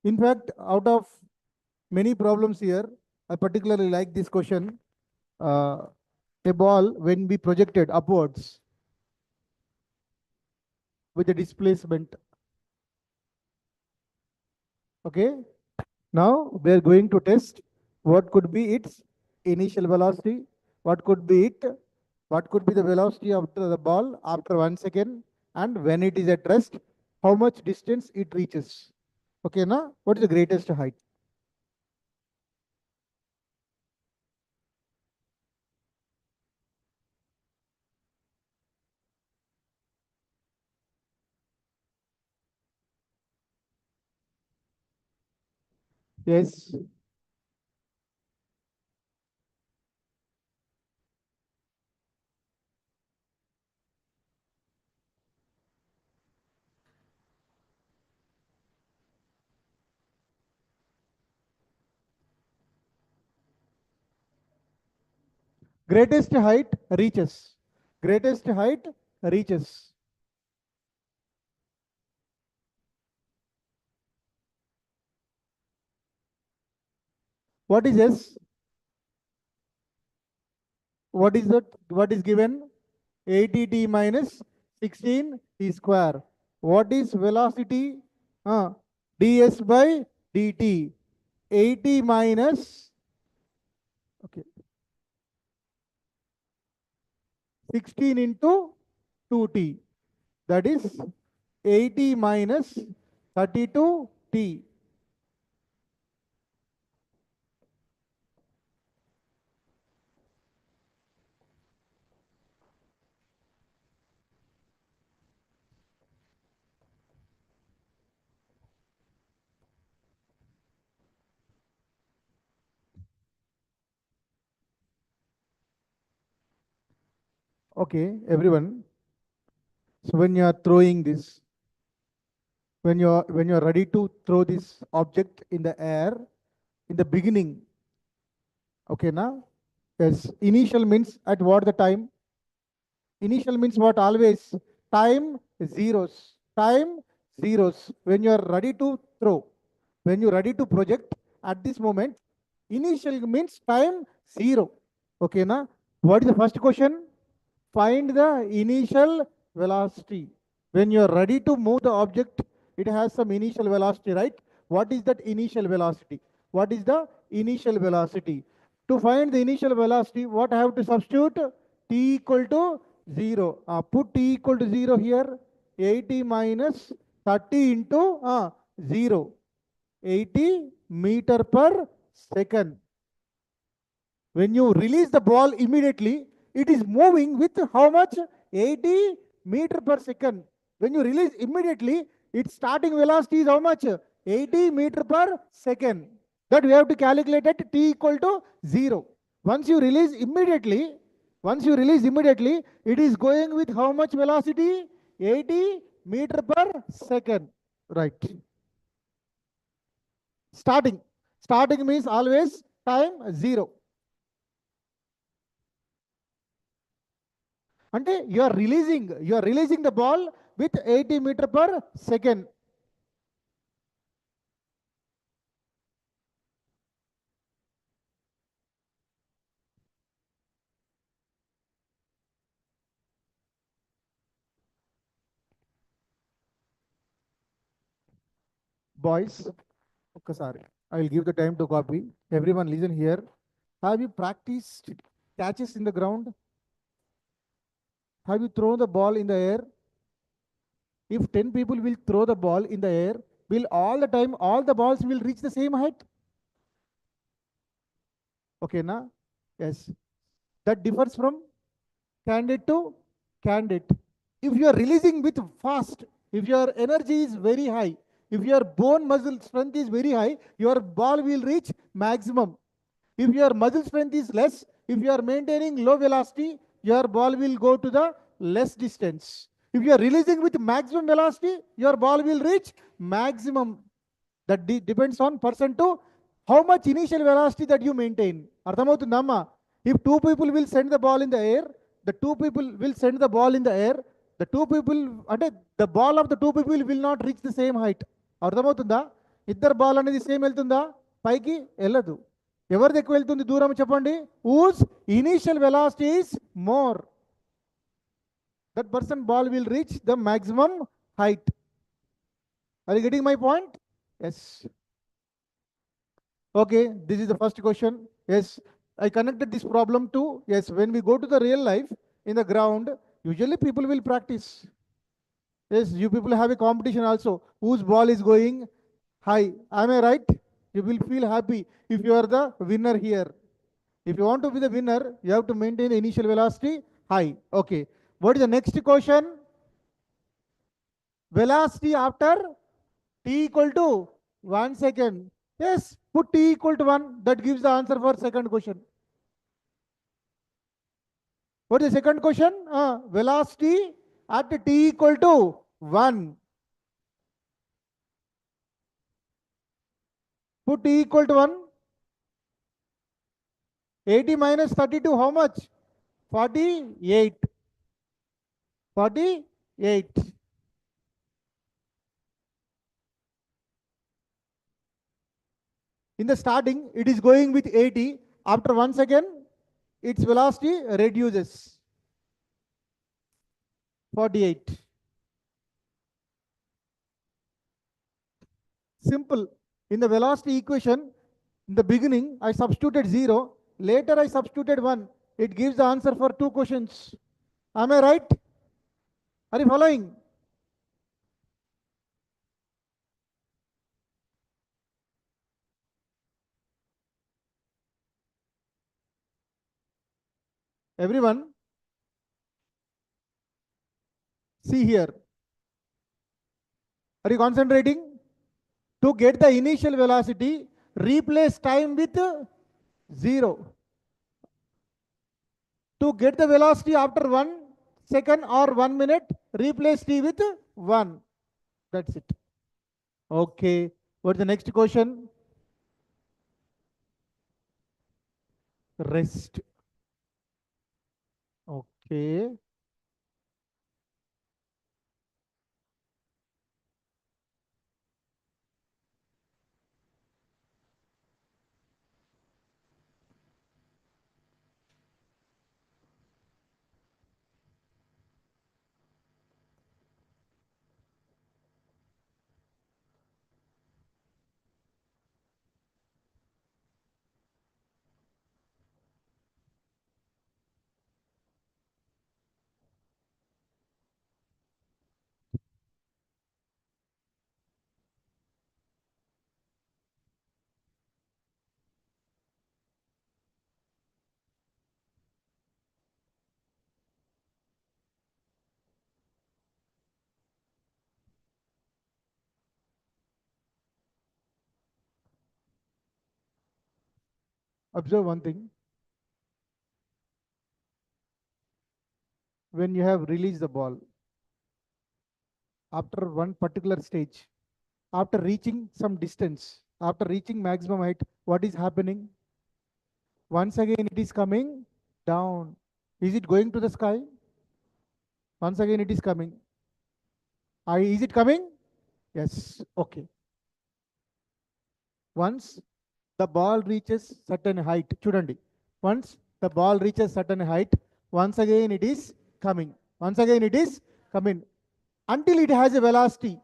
In fact, out of many problems here, I particularly like this question. Uh, a ball, when we projected upwards with a displacement. Okay. Now we are going to test what could be its initial velocity, what could be it, what could be the velocity of the ball after 1 second, and when it is at rest, how much distance it reaches. Okay, now what is the greatest height? Yes, greatest height reaches. Greatest height reaches. What is S? What is that? What is given? 80t minus 16t square. What is velocity? ds by dt. 80 minus, okay, 16 into 2t. That is 80 minus 32t. Okay, everyone. So when you are throwing this, when you are ready to throw this object in the air, in the beginning, okay, now, yes, initial means at what the time? Initial means what? Always time zeros. Time zeros. When you are ready to throw, when you're ready to project at this moment, initial means time zero. Okay, na? What is the first question? Find the initial velocity. When you are ready to move the object, it has some initial velocity, right? What is that initial velocity? What is the initial velocity? To find the initial velocity, what I have to substitute? T equal to 0. Put T equal to 0 here. 80 minus 30 into 0. 80 meter per second. When you release the ball immediately, it is moving with how much? 80 meter per second. When you release immediately, its starting velocity is how much? 80 meter per second. That we have to calculate at t equal to 0. Once you release immediately, it is going with how much velocity? 80 meter per second. Right. Starting. Starting means always time 0. అంటే you are releasing the ball with 80 meter per second. Boys, ఒక్కసారి I will give the time to copy. Everyone listen here. Have you practiced catches in the ground? Have you thrown the ball in the air? If 10 people will throw the ball in the air, will all the time all the balls will reach the same height? Okay, na? Yes. That differs from candidate to candidate. If you are releasing with fast, if your energy is very high, if your bone muscle strength is very high, your ball will reach maximum. If your muscle strength is less, if you are maintaining low velocity, your ball will go to the less distance. If you are releasing with maximum velocity, your ball will reach maximum. That depends on person to how much initial velocity that you maintain. అర్థమవుతుందమ్మా? If two people will send the ball in the air, the two people will send the ball in the air, the two people, అంటే the ball of the two people will not reach the same height. అర్థమవుతుందా? ఇద్దరు ball అనేది same వెళ్తుందా? పైకి వెళ్ళదు. ఎవరిది ఎక్కువ వెళ్తుంది దూరం చెప్పండి? whose initial velocity is more, that person ball will reach the maximum height. Are you getting my point? Yes. Okay, this is the first question. Yes, I connected this problem to, yes, when we go to the real life in the ground, usually people will practice. Yes, you people have a competition also. Whose ball is going high? Am I right? You will feel happy if you are the winner here. If you want to be the winner, you have to maintain the initial velocity high. Okay. What is the next question? Velocity after t equal to 1 second. Yes, put t equal to 1. That gives the answer for second question. What is the second question? Velocity at t equal to 1. Put t equal to 1. 80 minus 32, how much? 48. 48. In the starting, it is going with 80. After 1 second, its velocity reduces. 48. Simple. In the velocity equation, in the beginning, I substituted 0. Later, I substituted 1. It gives the answer for 2 questions. Am I right? Are you following? Everyone, see here. Are you concentrating? To get the initial velocity, replace time with 0. To get the velocity after 1, second or 1 minute, replace t with 1. That's it. Okay. What's the next question? Rest. Okay. Observe one thing. When you have released the ball, after one particular stage, after reaching some distance, after reaching maximum height, what is happening? Once again, it is coming down. Is it going to the sky? Once again, it is coming. Is it coming? Yes. Okay. Once the ball reaches certain height, chudandi. Once the ball reaches certain height, once again it is coming. Once again it is coming. Until it has a velocity.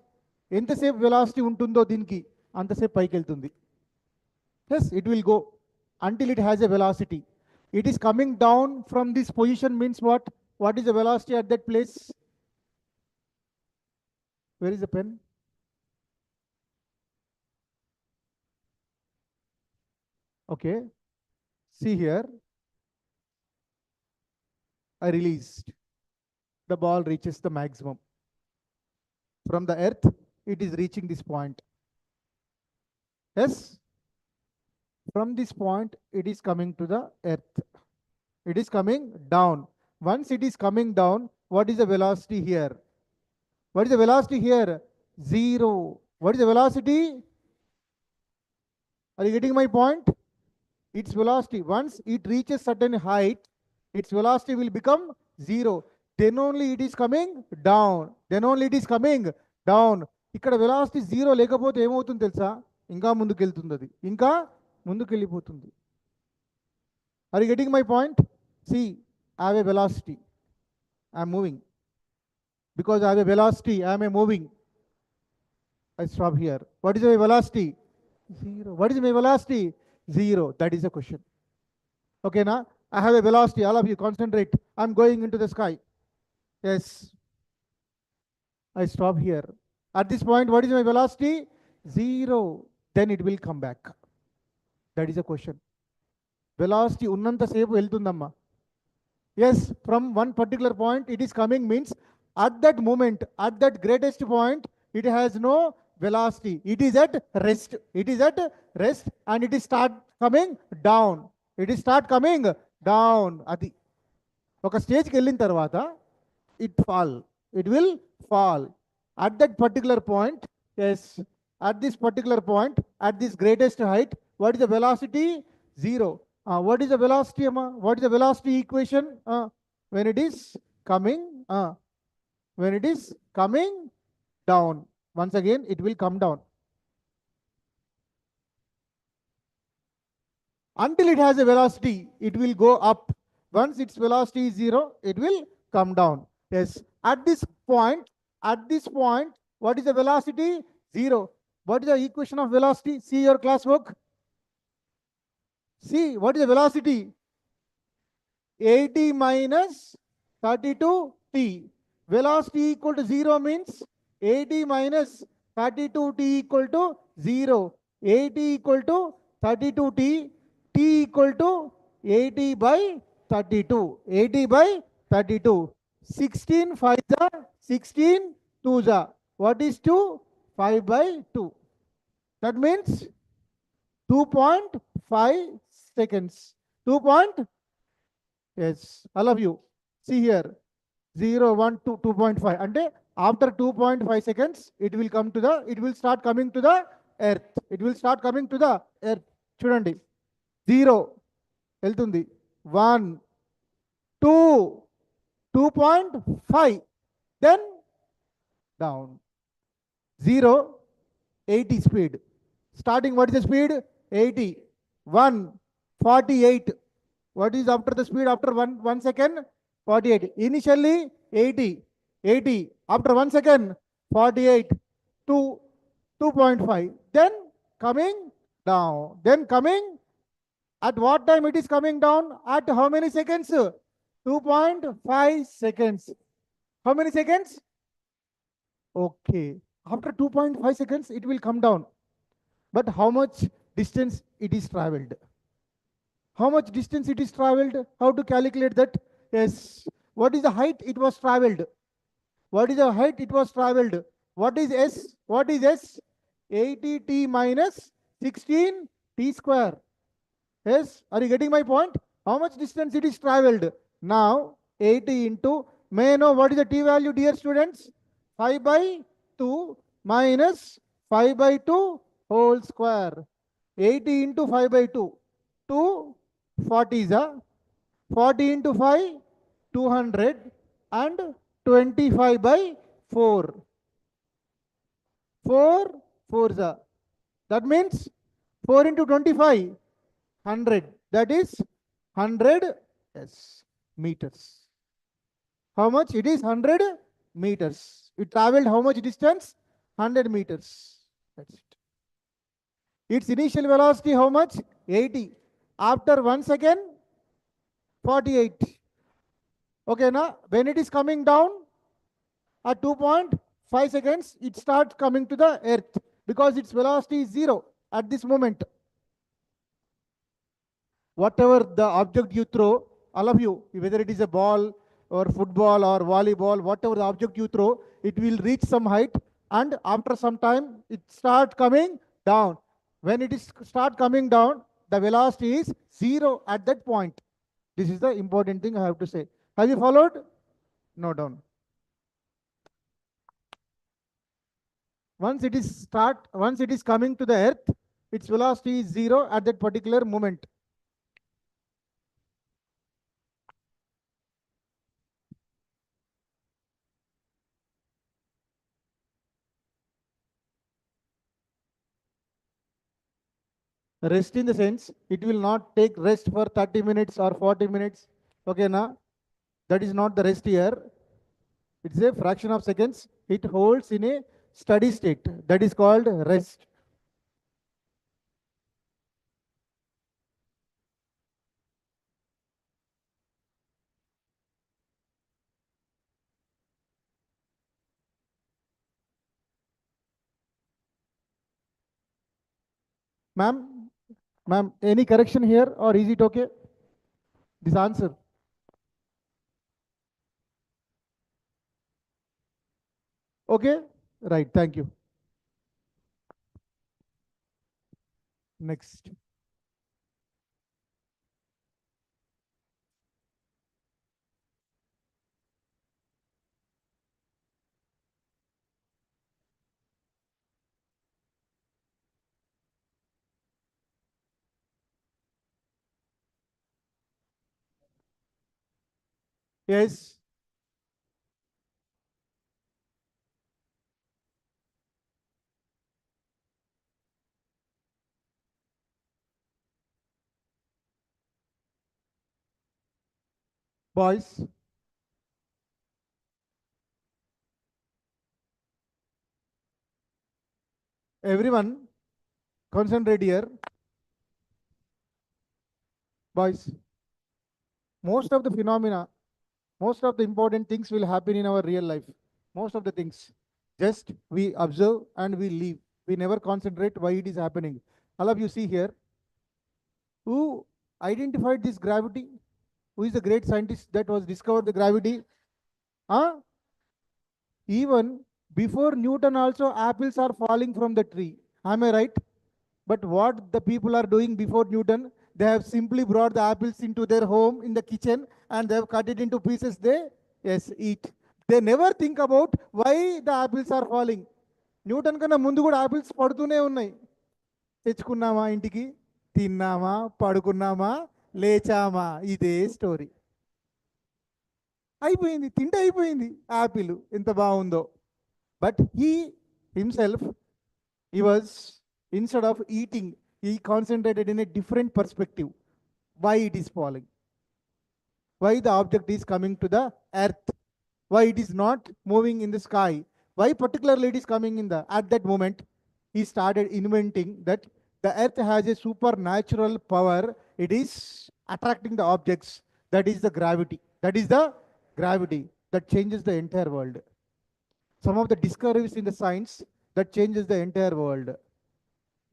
ఎంతసేపు velocity ఉంటుందో దీనికి అంతసేపు పైకి వెళ్తుంది. Yes, it will go until it has a velocity. It is coming down from this position means what? What is the velocity at that place? Where is the pen? Okay. See here. I released. The ball reaches the maximum. From the earth, it is reaching this point. Yes. From this point, it is coming to the earth. It is coming down. Once it is coming down, what is the velocity here? What is the velocity here? 0. What is the velocity? Are you getting my point? Its velocity, once it reaches certain height, its velocity will become 0. Then only it is coming down. Then only it is coming down. ఇక్కడ velocity 0 లేకపోతే ఏమవుతుంది తెలుసా? ఇంకా ముందుకు వెళ్తుంది అది. ఇంకా ముందుకు వెళ్ళిపోతుంది. Are you getting my point? See, I have a velocity. I am moving. Because I have a velocity, I am moving. I stop here. What is my velocity? 0. What is my velocity? 0. That is the question. Okay, now I have a velocity. All of you concentrate. I'm going into the sky. Yes. I stop here. At this point, what is my velocity? 0. Then it will come back. That is the question. Velocity unnanta sepu veltundamma. Yes, from one particular point it is coming means at that moment, at that greatest point, it has no velocity. It is at rest. It is at rest and it is start coming down. It is start coming down. Adi oka stage ki ellin tarvata it fall. It will fall. At that particular point, yes, at this particular point, at this greatest height, what is the velocity? 0. What is the velocity, Amma? What is the velocity equation? When it is coming, when it is coming down. Once again, it will come down. Until it has a velocity, it will go up. Once its velocity is 0, it will come down. Yes. At this point, what is the velocity? 0. What is the equation of velocity? See your classwork. See, what is the velocity? 80 minus 32t. Velocity equal to 0 means 80 minus 32t equal to 0. 80 equal to 32t. T equal to 80 by 32. 80 by 32. 16 5 16 2 What is 2? 5 by 2. That means 2.5 seconds. 2. Yes, all of you. See here. 0, 1, 2, 2.5. And after 2.5 seconds, it will start coming to the earth. It will start coming to the earth. Chudandi. 0 వెళ్తుంది, 1, 2, 2.5, then down. 0, 80 speed. Starting, what is the speed? 80. 1, 48. What is after the speed after 1 second? 48. Initially 80. 80. After 1 second, 48 to 2.5. Then coming down. Then coming. At what time it is coming down? At how many seconds? 2.5 seconds. How many seconds? Okay. After 2.5 seconds, it will come down. But how much distance it is traveled? How much distance it is traveled? How to calculate that? Yes. What is the height it was traveled? What is the height it was traveled? What is S? What is S? 80t minus 16t square. Yes. Are you getting my point? How much distance it is traveled? Now 80 into, may I know what is the t value, dear students? 5/2 minus 5/2 whole square. 80 into 5/2. 240 is 40 into 5, 200, and 25/4. 4 4s are. That means 4 into 25, 100. That is 100, yes, meters. How much? It is 100 meters. It traveled how much distance? 100 meters. That's it. Its initial velocity how much? 80. After 1 second, 48. Okay, now when it is coming down at 2.5 seconds, it starts coming to the earth because its velocity is 0 at this moment. Whatever the object you throw, all of you, whether it is a ball or football or volleyball, whatever the object you throw, it will reach some height, and after some time it starts coming down. When it is start coming down, the velocity is 0 at that point. This is the important thing I have to say. Have you followed? No, down. Once it is coming to the earth, its velocity is 0 at that particular moment. Rest in the sense, it will not take rest for 30 minutes or 40 minutes. Okay, now that is not the rest here. It's a fraction of seconds. It holds in a steady state. That is called rest. Ma'am, any correction here or is it okay? This answer. Okay, right, thank you. Next. Yes. Boys, everyone concentrate here. Boys, most of the phenomena, most of the important things will happen in our real life. Most of the things. Just we observe and we leave. We never concentrate why it is happening. All of you see here. Who identified this gravity? Who is the great scientist that was discovered the gravity? Huh? Even before Newton also, apples are falling from the tree. Am I right? But what the people are doing before Newton, they have simply brought the apples into their home in the kitchen and they have cut it into pieces. They Yes, eat. They never think about why the apples are falling. Newton కన్నా ముందు కూడా apples పడుతూనే ఉన్నాయి. తెచ్చుకున్నామా ఇంటికి, తిన్నామా, పడుకున్నామా, లేచామా, ఇదే story. అయిపోయింది, తింటే అయిపోయింది యాపిల్, ఎంత బాగుందో. But he himself, he was, instead of eating, he concentrated in a different perspective. Why it is falling? Why the object is coming to the earth? Why it is not moving in the sky? Why particularly it is coming in the, at that moment, he started inventing that the earth has a supernatural power. It is attracting the objects. That is the gravity. That is the gravity that changes the entire world. Some of the discoveries in the science that changes the entire world.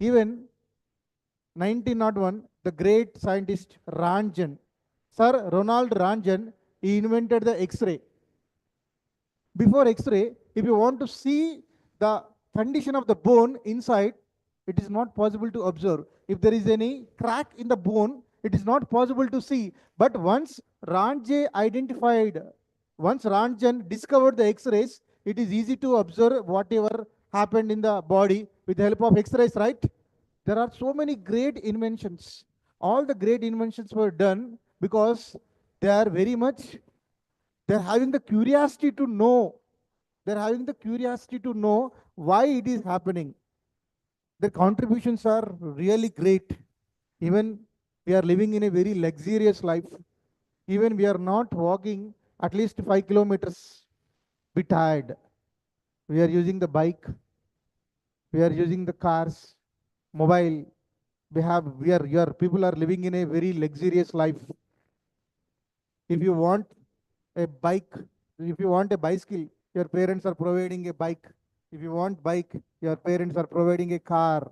Even 1901, the great scientist Röntgen, Sir Ronald Röntgen, he invented the X-ray. Before X-ray, if you want to see the condition of the bone inside, it is not possible to observe. If there is any crack in the bone, it is not possible to see. But once Röntgen discovered the X-rays, it is easy to observe whatever happened in the body with the help of X-rays, right? There are so many great inventions. All the great inventions were done because they are very much, they're having the curiosity to know. They're having the curiosity to know why it is happening. Their contributions are really great. Even we are living in a very luxurious life. Even we are not walking at least 5 kilometers. Be tired. We are using the bike. We are using the cars, mobile. Your people are living in a very luxurious life. If you want a bike, if you want a bicycle, your parents are providing a bike. If you want bike, your parents are providing a car.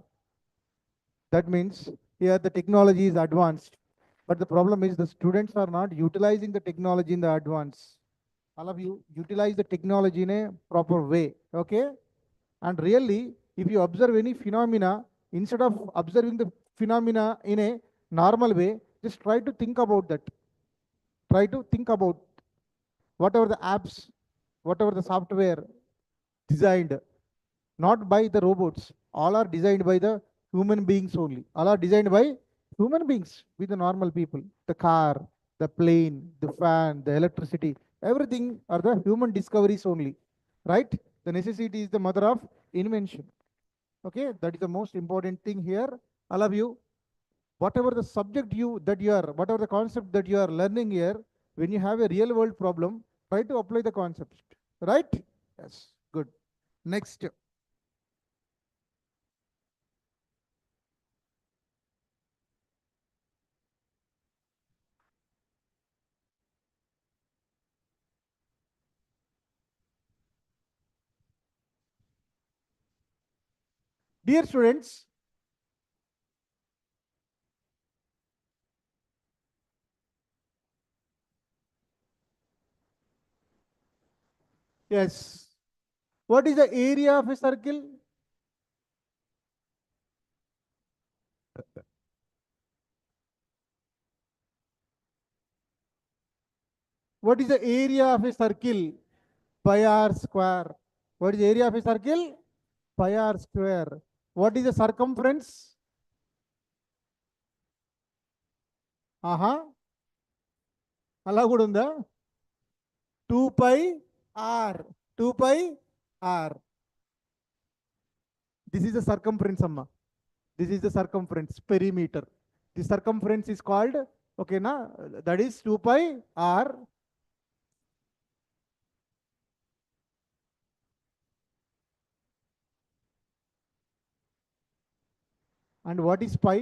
That means here the technology is advanced. But the problem is the students are not utilizing the technology in the advance. All of you utilize the technology in a proper way, okay? And really, if you observe any phenomena, instead of observing the phenomena in a normal way, just try to think about that. Try to think about whatever the apps, whatever the software designed, not by the robots. All are designed by the human beings only. All are designed by human beings, with the normal people. The car, the plane, the fan, the electricity, everything are the human discoveries only, right? The necessity is the mother of invention. Okay, that is the most important thing here. All of you, whatever the subject whatever the concept that you are learning here, when you have a real world problem, try to apply the concept, right? Yes, good. Next. Dear students, yes, what is the area of a circle? What is the area of a circle? Pi r square. What is the area of a circle? Pi r square. What is the circumference? అలా కూడా ఉందా? 2 pi r. 2 pi r. This is the circumference, amma. This is the circumference, perimeter. The circumference is called, okay, na? That is 2 pi r. And what is pi?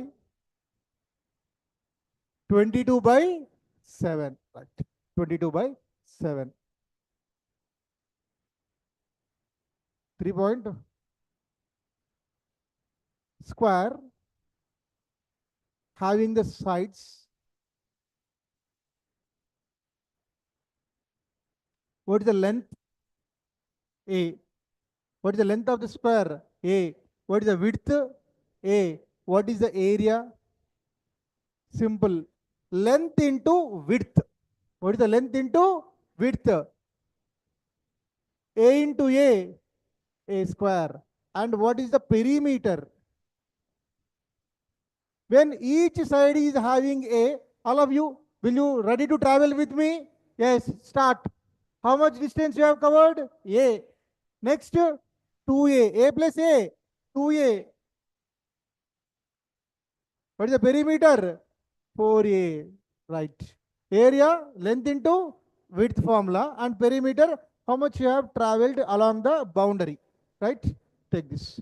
22 by 7. Right. 22 by 7. 3 point square having the sides what is the length? A. What is the length of the square? A. What is the width? A. What is the area? Simple. Length into width. What is the length into width? A into A square. And what is the perimeter? When each side is having A, all of you, will you ready to travel with me? Yes, start. How much distance you have covered? A. Next, 2A. A plus A, 2A. What is the perimeter? 4A. Right. Area, length into width formula, and perimeter, how much you have traveled along the boundary. Right? Take this.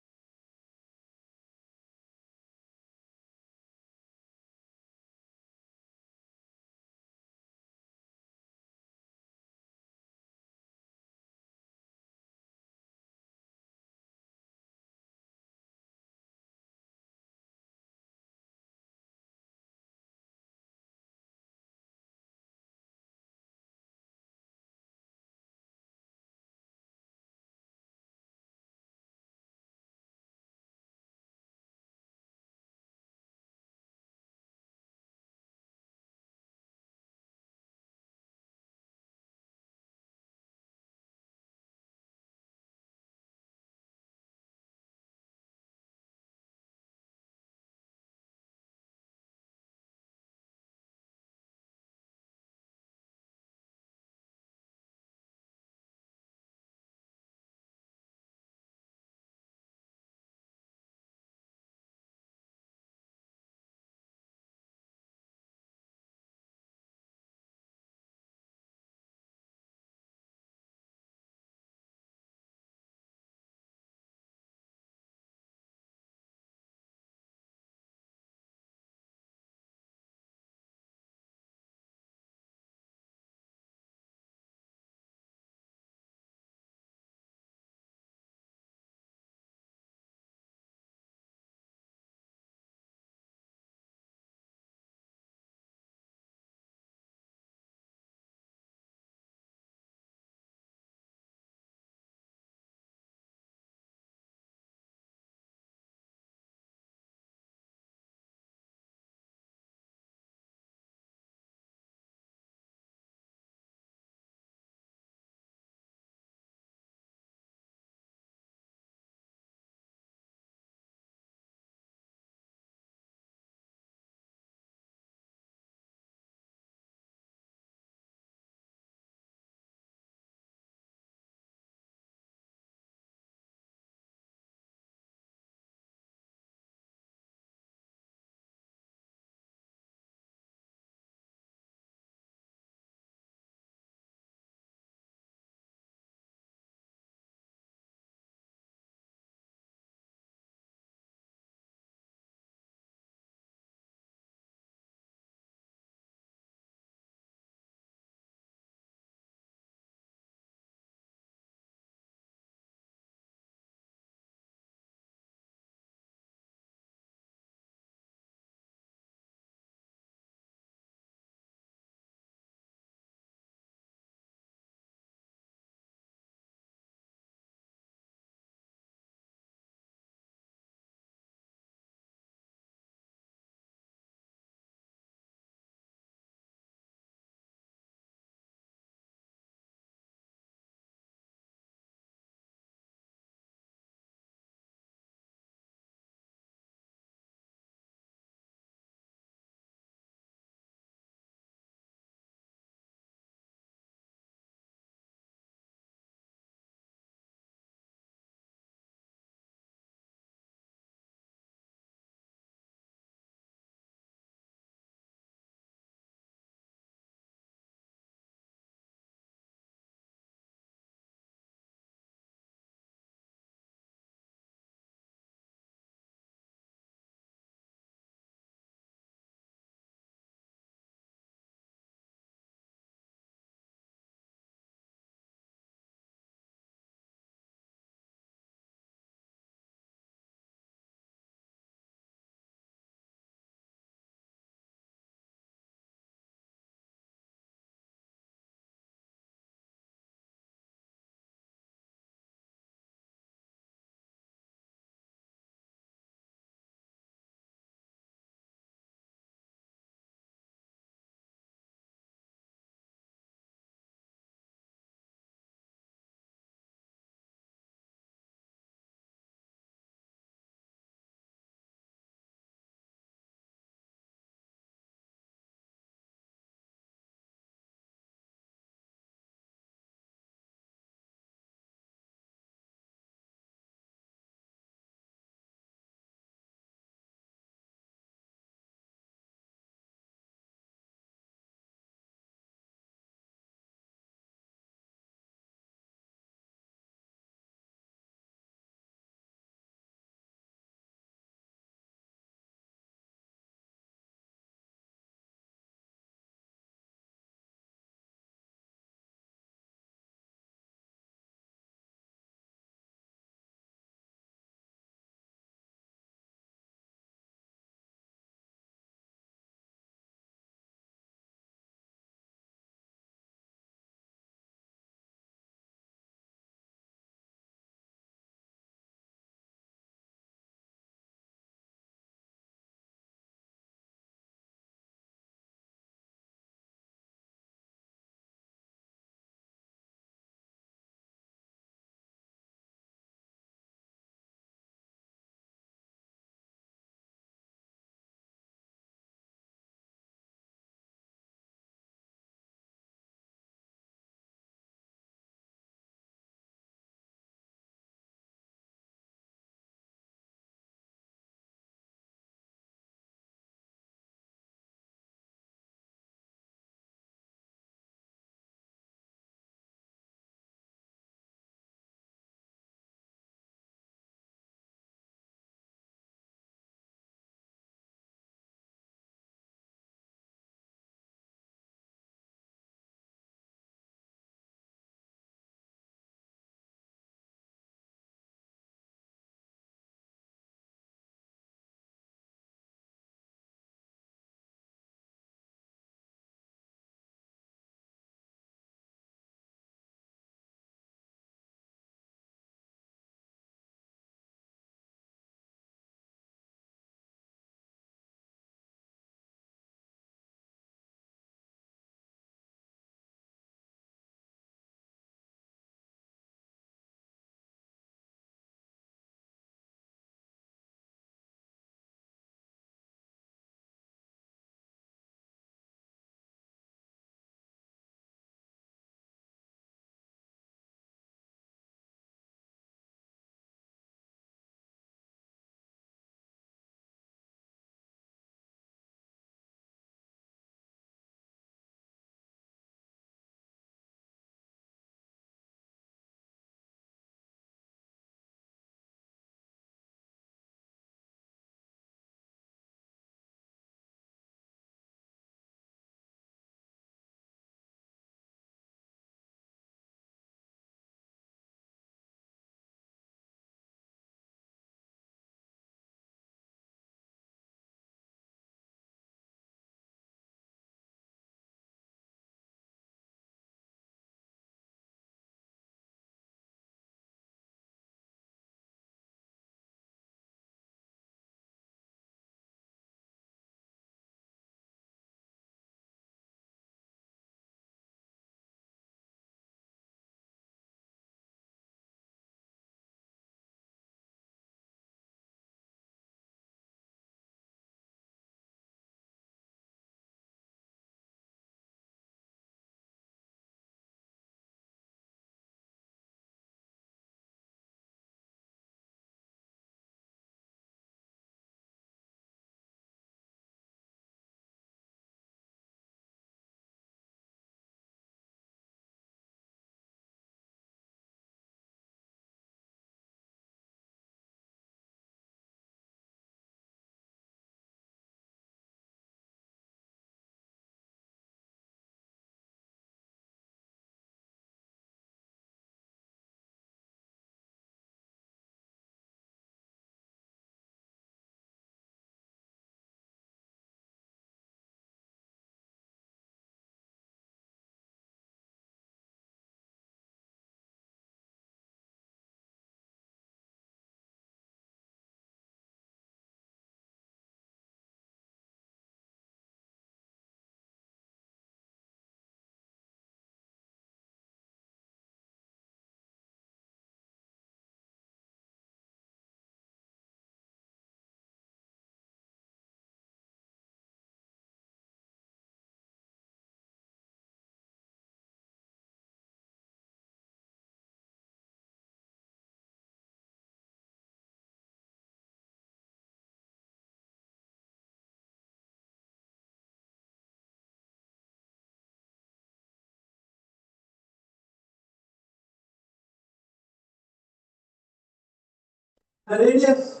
The radius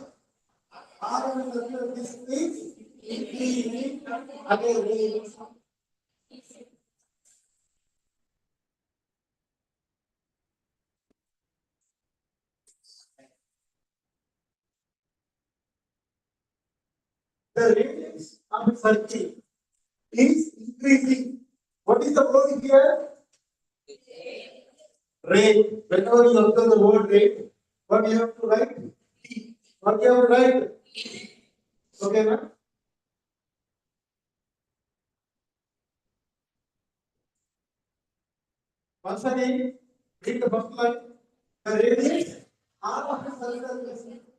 R of a circular disc is increasing at a rate. The radius of a circle is increasing. What is the word here? Rate. Whenever you observe the word rate, what you have to write? T. What you have to write? Okay, ma'am? Once again, read the first line. The radius R of a circle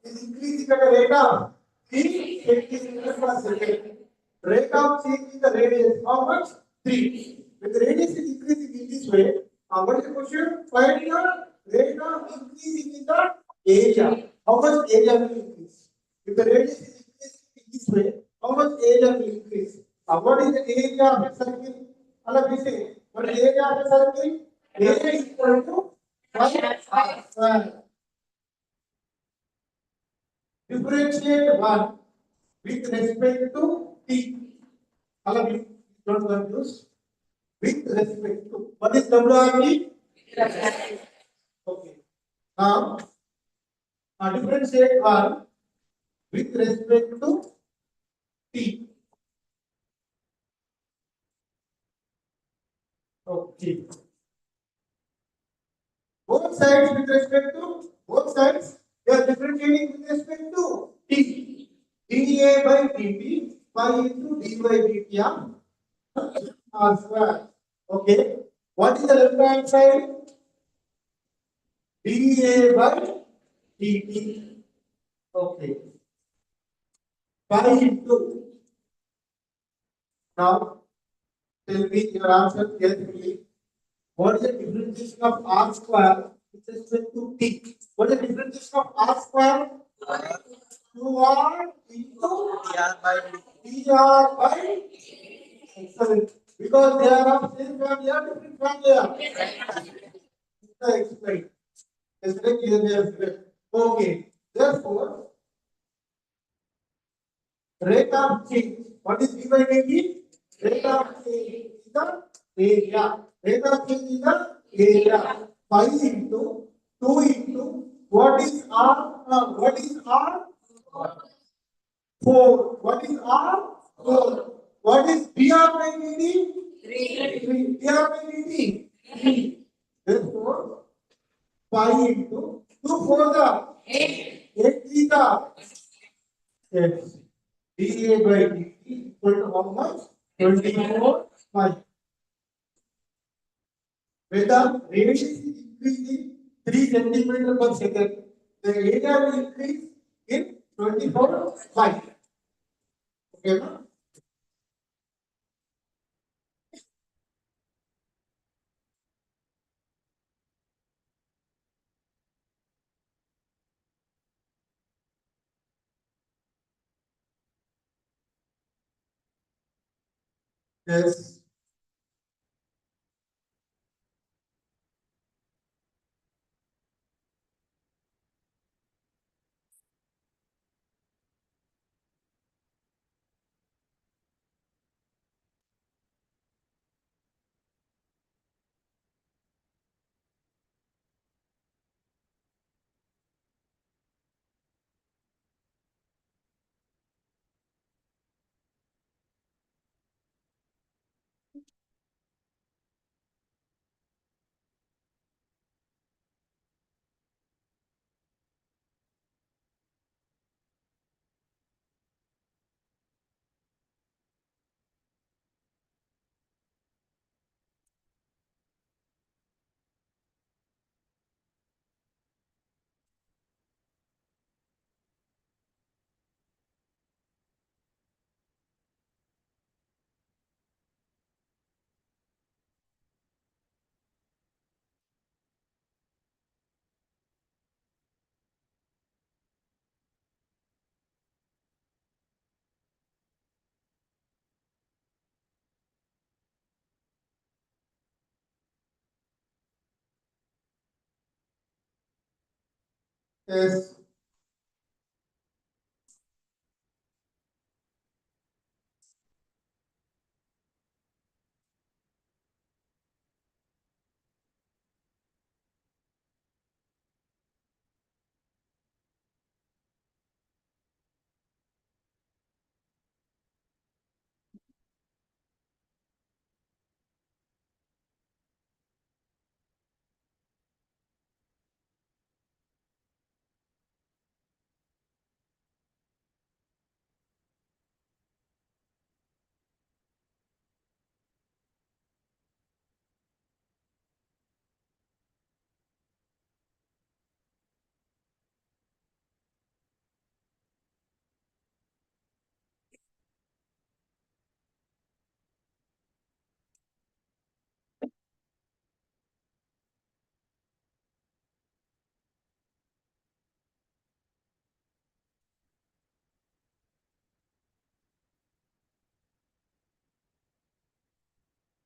is increasing at a rate of 3 centimeters per second. Rate of change in the radius. How much? 3. When the radius is increasing in this way, what is the question? Find the rate of increasing in the area. How much area will increase? If the radius is increasing in this way, how much area will increase? What is the area of a circle? Allah, we say, what is the area of a circle? Area is equal to 1 square. Differentiate 1 with respect to t. Allah, we don't confuse. With respect to. What is WRT? Okay. Now, differentiate 1 with respect to t. Okay. Both sides with respect to both sides, they are differentiating with respect to t. dA by dt by into d by dt r square. Okay. What is the left hand side? dA by dt. Okay. By into. Now, tell me your answer carefully. What is the differentiation of r square with respect to t? What is the differentiation of r square? 2r into dr by excellent. Because they are of same family or different family. Explain. Yesterday clearly explained. Okay. Therefore, rate of change. What is d by dt? Rate of change is the area. Rate of change is the area. 5 into 2 into what is r? What is r? 4. What is r? 4. What is dr by dt? 3. dr by dt? 3. Therefore, 5 into 2 for the 8 is the yes. dA by dt equal to how much? 24 5. When the radius is increasing 3 centimeter per second, the area will increase in 24 5. Okay, no? Yes. Yes.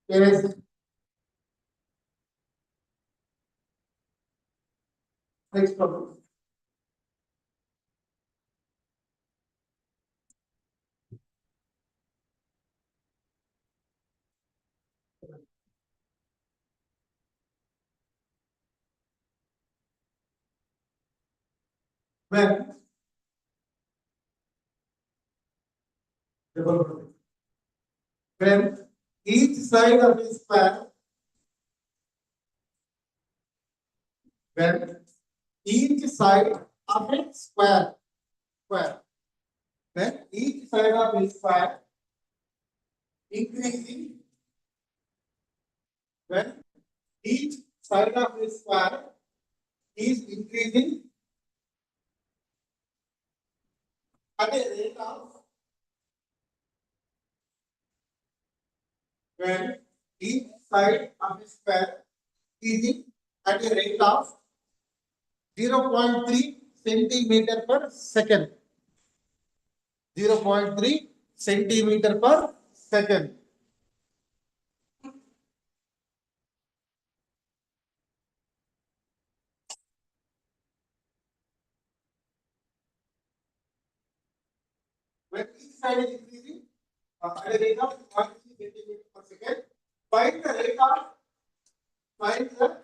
Yes. Next problem. When when each side of a square, when each side of a square, when each side of a square increasing, when each side of a square is increasing at a rate of, when each side of a square is at a rate of 0.3 centimeter per second. 0.3 centimeter per second. When each side is increasing at a rate of 0.3 centimeter per second, find the rate of, find the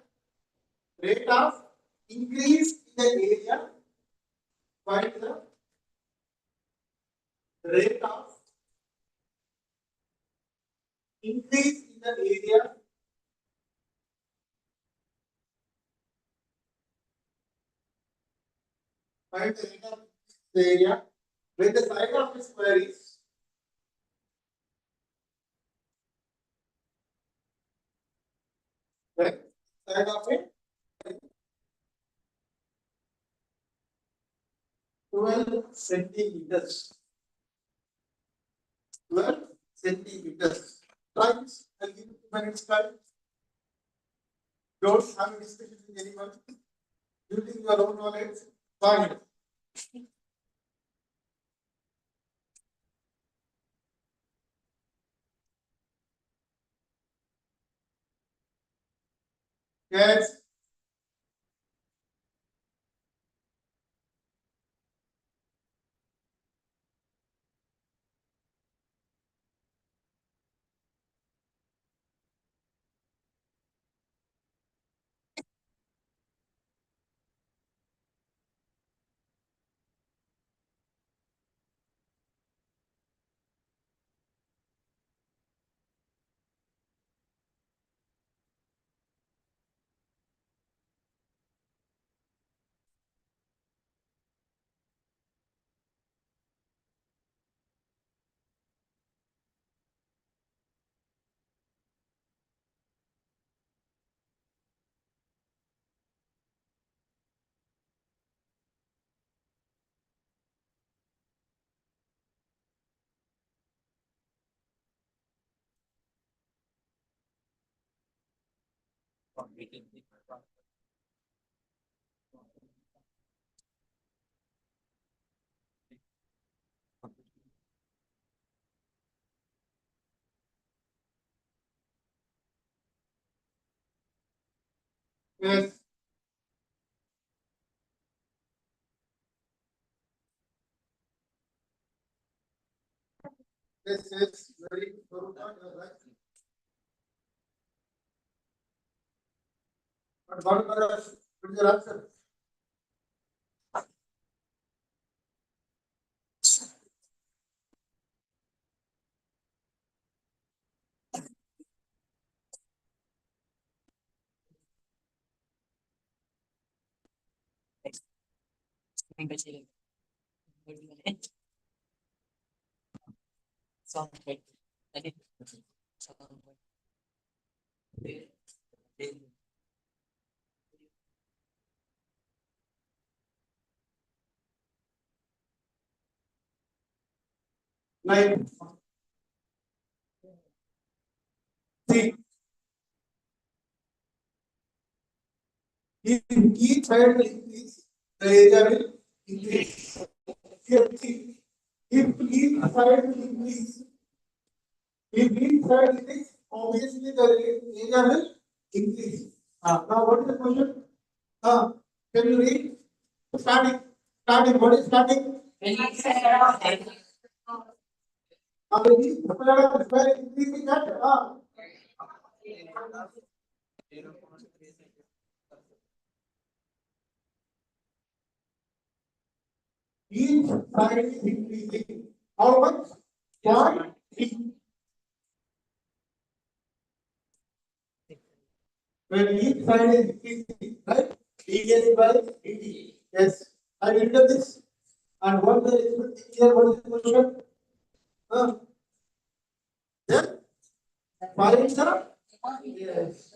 rate of increase in the area, find the rate of increase in the area, find the rate of the area when the side of the square is, when side of it 12 centimeters. 12 centimeters. Try this. I'll give you 2 minutes time. Don't have a discussion with anyone. Using your own knowledge. Fine. Yes. Yes. Yes. Yes. Very good. Right. But what is your answer? Like, see, if each side will increase, the area will increase. Here, if each side will increase, if each side increase, obviously the area will increase. Now what is the question? Can you read? Starting. Starting. What is starting? Where increasing at? Each side is increasing. How much? 0.3. When each side is increasing, right? ds by dt. Yes. I will do this. And what the expecting here? What is the question? Then find the yes.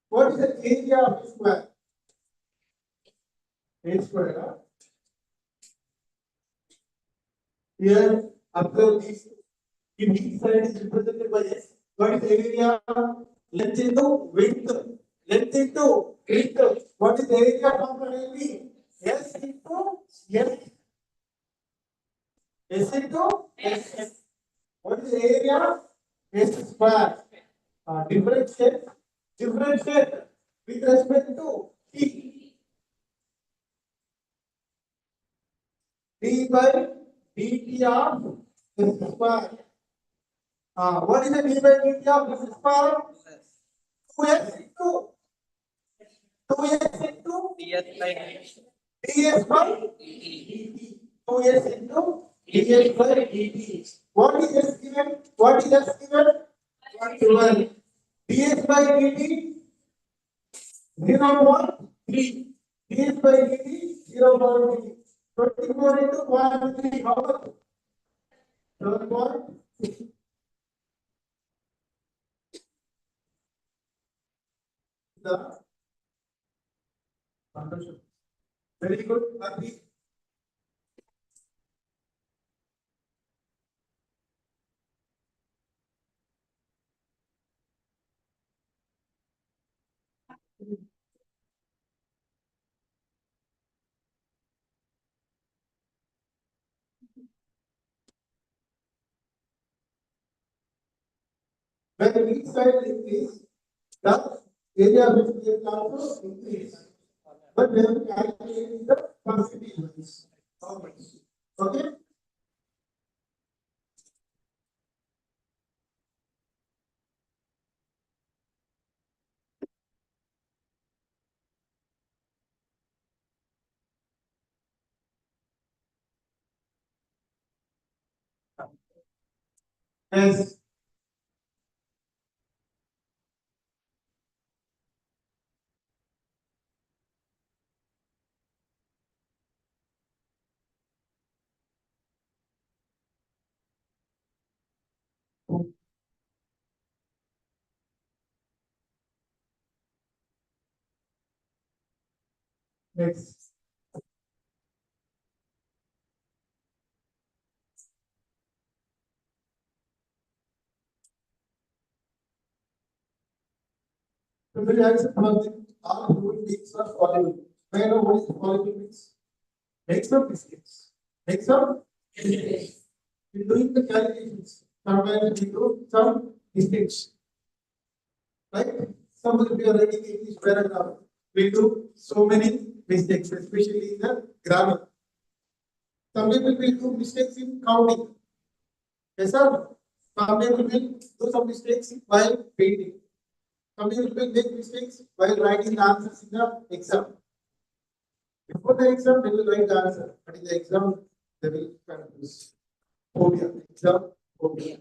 What is the area of a square? A square. Here, observe this. In each side is represented by S. What is the area? Length into width. Length into width. What is the area of the AB? S into S. S into S. What is the area? S square. Differentiate. Differentiate with respect to T. D by dt of S square. What is the d by dt of S square? 2s into 2s into ds by dt. 2s into ds by dt. What is s given? What is s given? 12. ds by dt 0.3. ds by dt 0.3. 24 into 0.3. How much? 12.6. The very good. When each side increase, the area which will also increase. But we have to calculate the percentages. Okay? Yes. Next. So we have something. All human beings are fallible. May I know what is fallible means? Makes some mistakes. Makes some mistakes. In doing the calculations, sometimes we do some mistakes. Right? Suppose if you are writing English paragraph, we do so many mistakes, especially in the grammar. Some people will do mistakes in counting. Yes, sir. Some people will do some mistakes while painting. Some people will make mistakes while writing the answers in the exam. Before the exam, they will write the answer, but in the exam, they will confuse. Phobia. Exam phobia.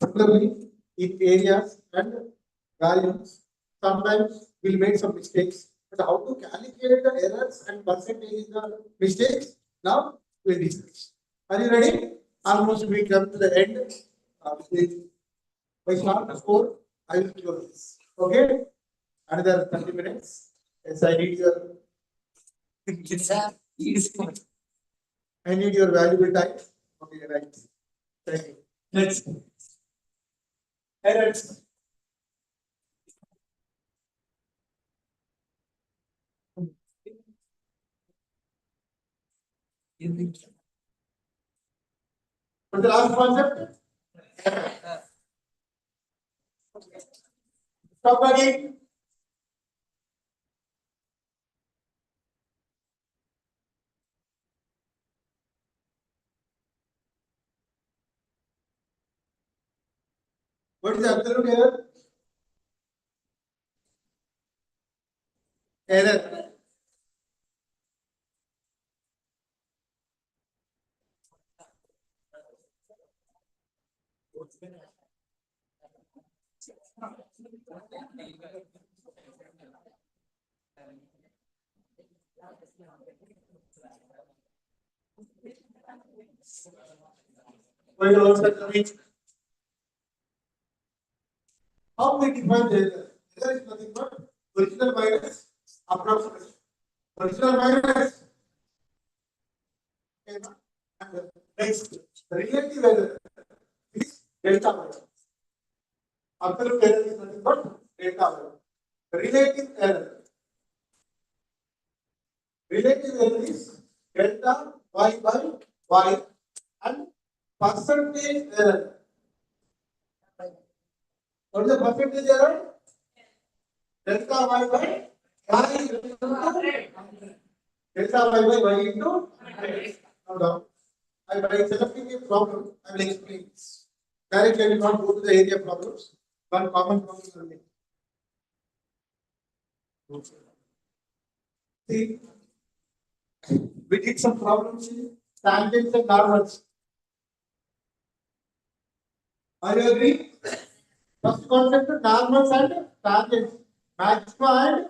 Similarly, in areas and values, sometimes we'll make some mistakes. But how to calculate the errors and percentage in the mistakes? Now we'll discuss. Are you ready? Almost we come to the end. By start the 4, I will close this. Okay? Another 30 minutes. Yes, I need your I need your valuable time. Okay, right. Thank you. Next. Errors. What's the last concept? Stop again. What is the absolute error? Error. What is the answer coming? How we define the error? Error is nothing but original minus approximation. Original minus. Okay, na? And next, the relative error is delta y. Absolute error is nothing but delta y. Relative error. Relative error is delta y by y and percentage error. What is the percentage error? Delta y by y into delta y by y into 100. Now down. By selecting a problem, I will explain this. Directly, I will not go to the area problems. One common problem only. See, we did some problems in tangents and normals. Are you agree? First concept normals and tangents. Maxima and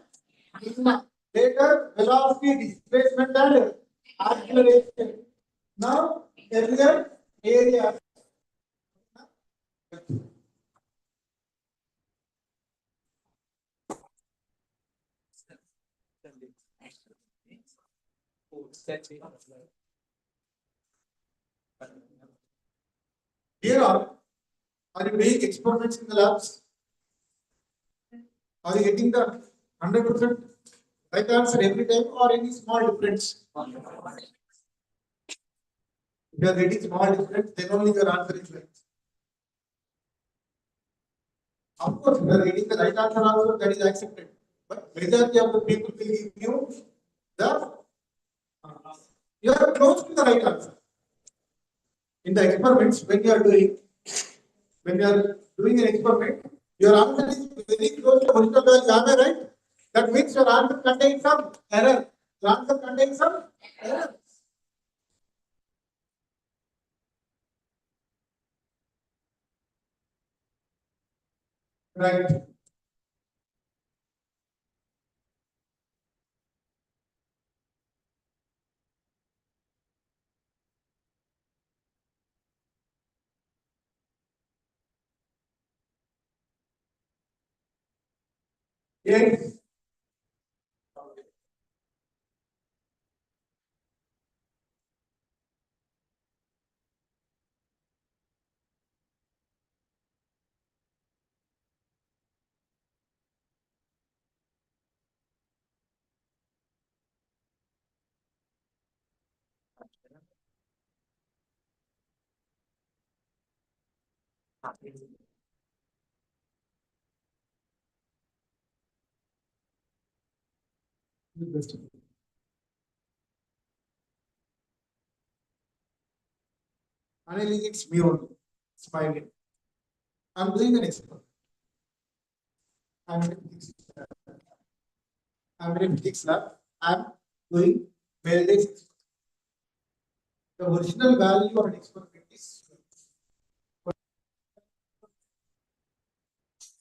minima. Later, velocity, displacement and acceleration. Now, earlier area. Here are you doing experiments in the labs? Are you getting the 100% right answer every time or any small difference? If you are getting small difference, then only your answer is right. Of course, if you are getting the right answer also, that is accepted. But majority of the people will give you the you are close to the right answer. In the experiments, when you are doing an experiment, your answer is very close to original value. Am I right? That means your answer contains some error. Your answer contains some error. Right. Yes. Analytics me only. Smiling. I'm doing an experiment. I'm in physics lab. I'm doing various. The original value of an experiment is,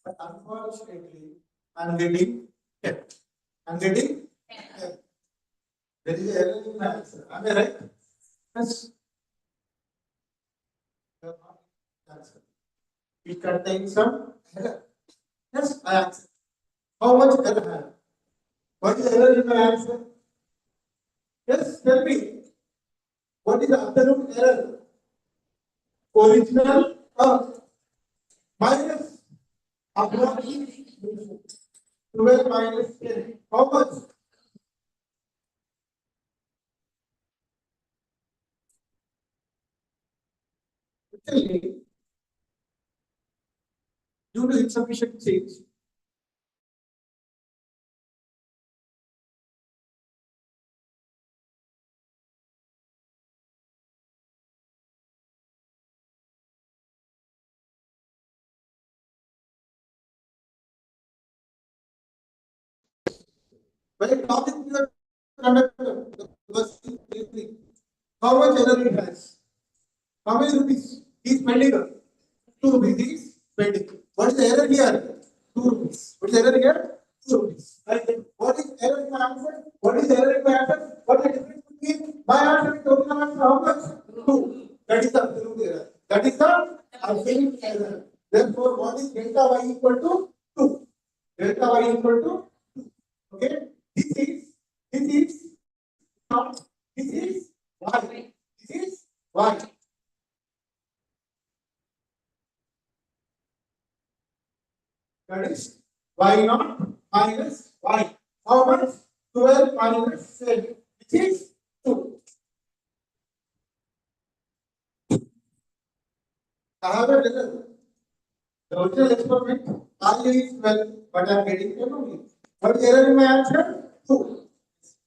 but unfortunately, I'm getting 10. I'm getting 10. There is an error in my answer. Am I right? Yes. Answer. It contains some error. Yes, I answer. How much error I have? What is the error in my answer? Yes, tell me. What is the absolute error? Original minus approximate 12 minus 10. How much? Actually, due to insufficient change, When a topic is a conductor, the bus is leaving. How much energy it has? How many rupees he is spending? 2 rupees he is spending. What is the error here? 2 rupees. What is the error here? 2 rupees. And what is error in my answer? What is the error in my answer? What is the difference between my answer and the original answer? How much? 2. That is the absolute error. That is the absolute error. Therefore, what is delta y equal to 2? Delta y equal to 2. Okay? This is not, this is y. This is y. That is y naught minus y. How much? 12 minus 7, which is 2. I have a result. The original experiment, value is 12, but I am getting 10 only. What is error in my answer? 2.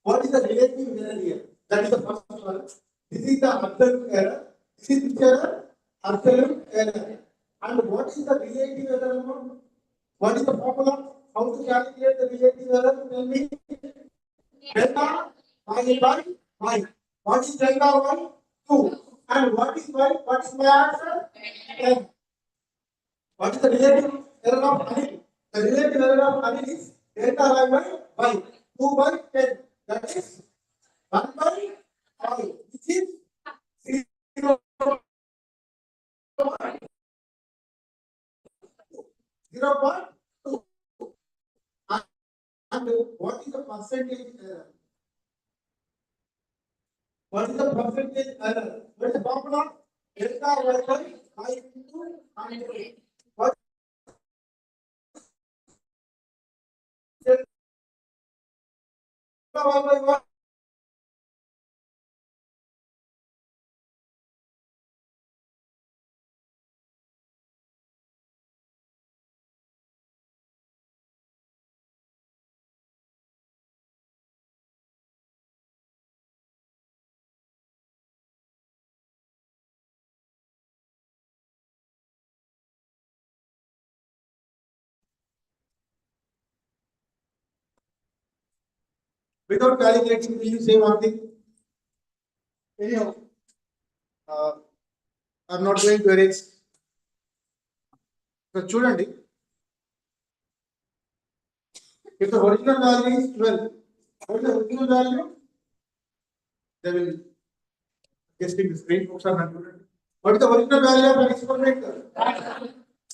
What is the relative error here? That is the first one. This is the absolute error. This is which error? Absolute error. And what is the relative error amount? What is the formula? How to calculate the relative error? Tell me. Delta y by y. What is delta y? 2. And what is y? What is my answer? 10. What is the relative error of Anil? The relative error of Anil is delta y by y. 2 by 10. That is 1 by 5. Which is 0. 0.2. And what is the percentage error? What is the percentage error? What is the formula? Delta y by y into 100. What is delta y by y? Without calculating, will you say one thing? Anyhow, uh, I'm not going to erase. So, చూడండి, if the original value is 12, what is the original value? They will guess in the screen. What is the original value of an experiment?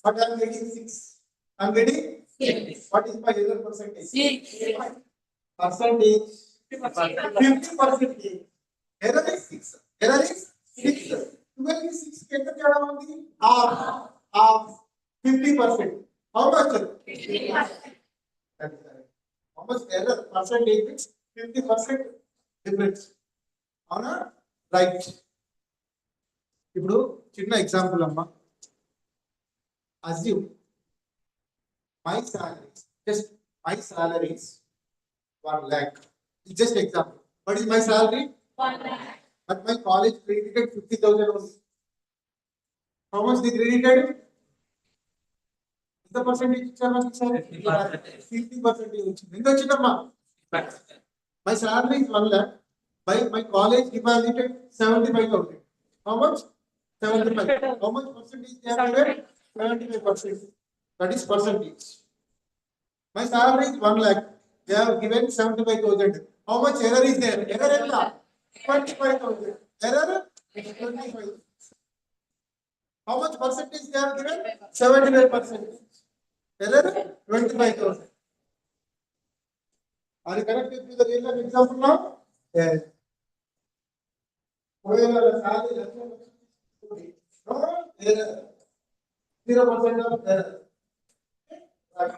But I'm getting 6. I'm getting 6. What is my error percentage? 6. Percentage. 50%. Error is 6. Error is 6. 12 is 6. Get the data on the half. Half. 50%. How much? 50%. That is correct. How much error percentage is 50% difference. అవునా? Right. ఇప్పుడు చిన్న example అమ్మా. Assume my salary, just my salary is 1 lakh. It's just example. What is my salary? 1 lakh. But my college credited 50,000 only. How much they credited? The percentage ఇచ్చారు 50%. ఎంత వచ్చిందమ్మా? My salary is 1 lakh. My college deposited 75,000. How much? 75. How much percentage they have given? 75%. That is percentage. My salary is 1 lakh. They have given 75,000. How much error is there? Error is 25,000. Error 25. How much percentage they have given? 75%. Error 25,000. Are you connected to the real life example now? Yes. However, salary no error. 0% of error. Right.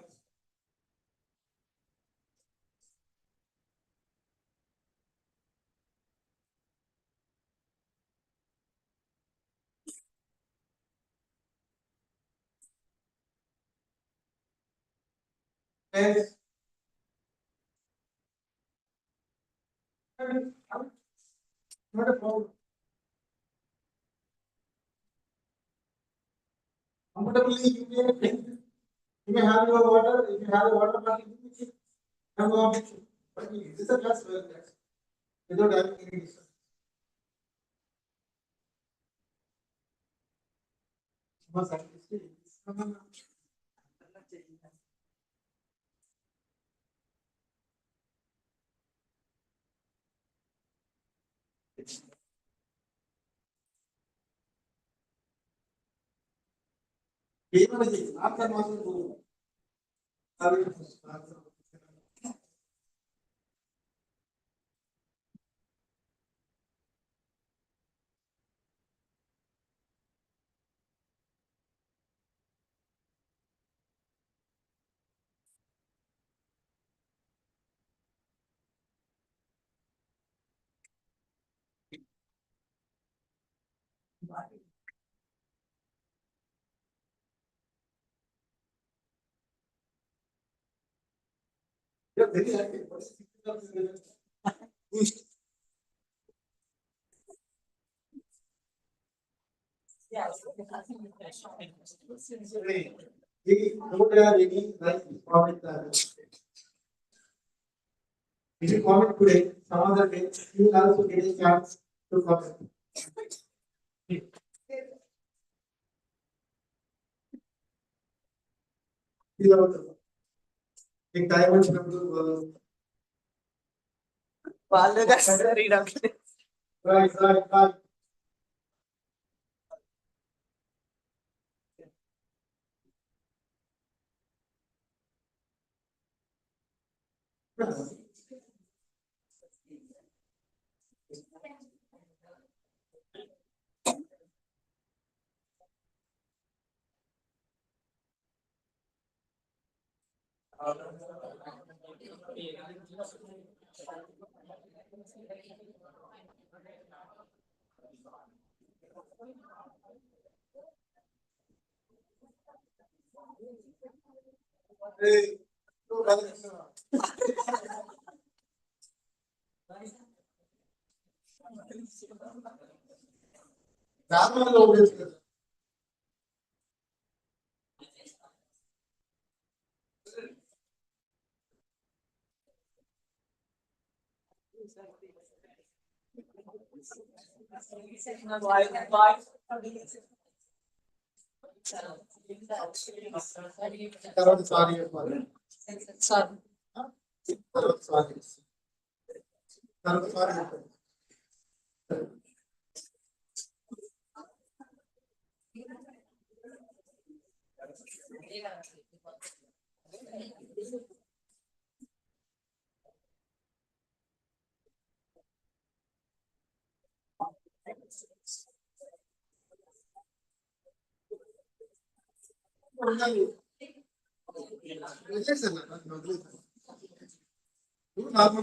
Yes. Not a problem. Comfortably, you may drink. You may have your water. If you have a water bottle, you have a water. But this is a class where without having any distance. आपका master को if you comment today, some other day, you will also get a chance to comment. एक diamond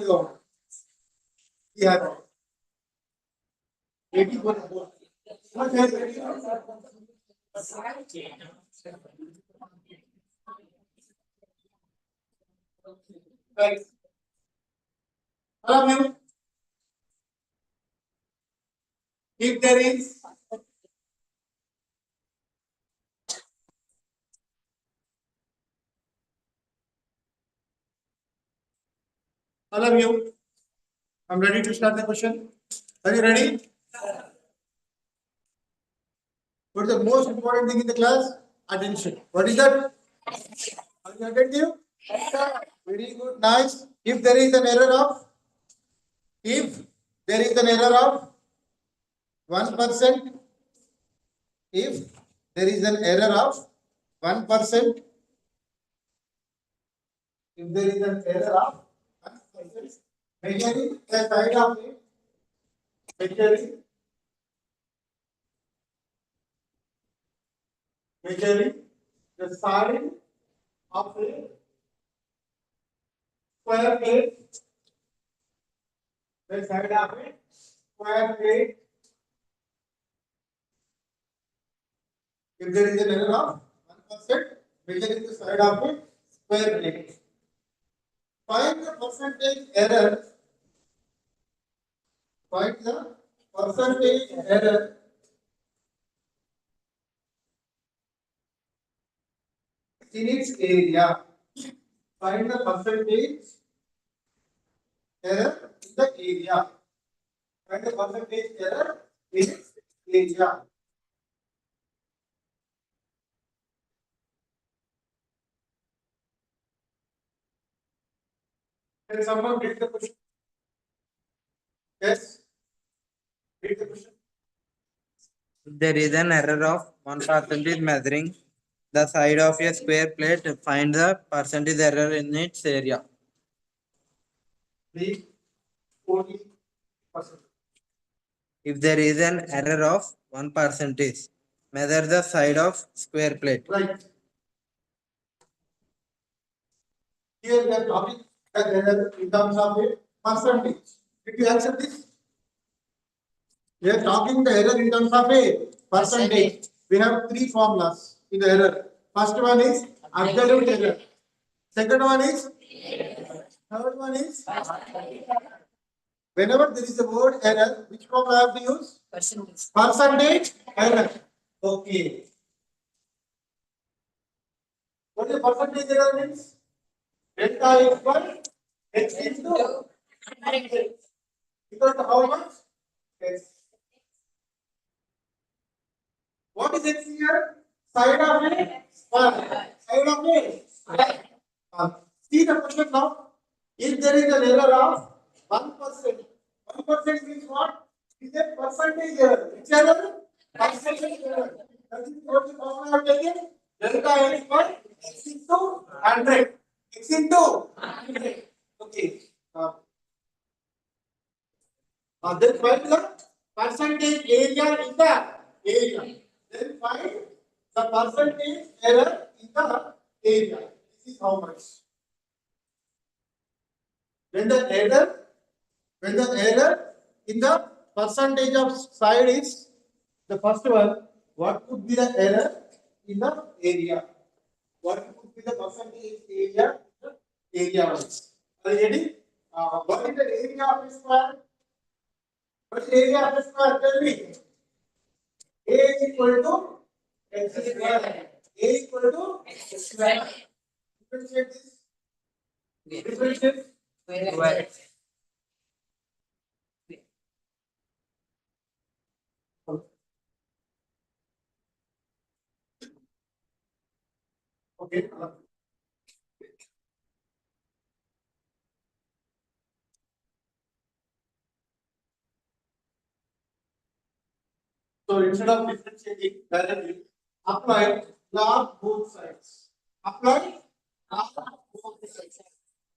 right. Yeah. 84. Right. If there is all of you, I'm ready to start the question. Are you ready? What is the most important thing in the class? Attention. What is that? Are you attentive? Very good. Nice. If there is an error of, if there is an error of 1%, if there is an error of 1%, if there is an error of 1%, measuring the side of it, measuring the side of a square plate, the side of a square plate. If there is an error of 1%, measuring the side of a square plate. Find the percentage error. Find the percentage error in its area. Find the percentage error in the area. Find the percentage error in area. Can someone read the question? Yes. Read the question. If there is an error of 1% measuring the side of a square plate, find the percentage error in its area. 40%. If there is an error of 1%, measure the side of square plate. Right. Here we are talking that error in terms of a percentage. Did you accept this? We are talking the error in terms of a percentage. We have three formulas in the error. First one is absolute error. Second one is third one is whenever there is a word error, which formula I have to use? Percentage error. Okay. What is percentage error means? Delta is equal x into equal to how much? X. What is x here? Side of a square. Side of a square. See the question now. If there is an error of 1%, 1% means what? Is a percentage error. Which error? Percentage error. That is what the formula we are taking. Delta x equal x into 100. X into 100. Okay. Then find the percentage area in the area. Then find the percentage error in the area. This is how much. When the error in the percentage of side is the first one, what could be the error in the area? What could be the percentage area in the area wise? Are you ready? What is the area of a square? What is the area of a square? Tell me. A is equal to x square. A is equal to x square. Differentiate this. Differentiate. Okay. So instead of differentiating directly, apply log both sides. Apply log both sides.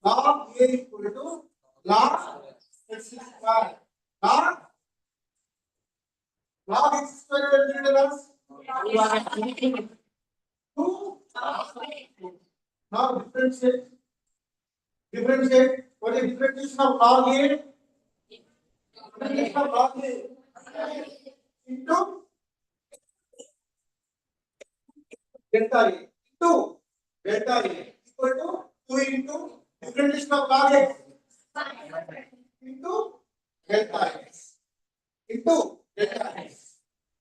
Log A equal to log x square. Log x square will give us 2. Now differentiate. Differentiate. What is differentiation of log A? Differentiation of log A into delta A into delta A equal to 2 into differentiation of log x into delta x into delta x.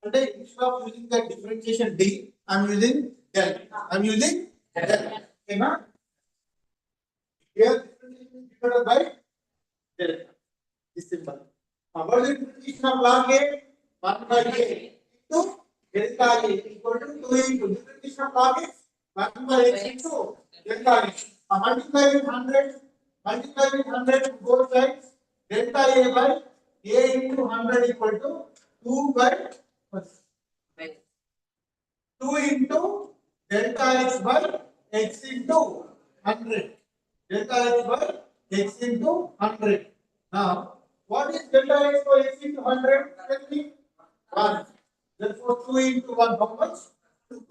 And then instead of using the differentiation D, I am using del. I am using del. Okay, na? Here differentiation is divided by del. This symbol. What is the differentiation of log A? 1 by A into delta A equal to 2 into differentiation of log x 1 by x into delta x. Multiply with 100 both sides. Delta A by A into 100 equal to 2 by 2 into delta x by x into 100. Delta x by x into 100. Now, what is delta x by x into 100? Tell me. 1. Therefore, 2 into 1, how much? 2.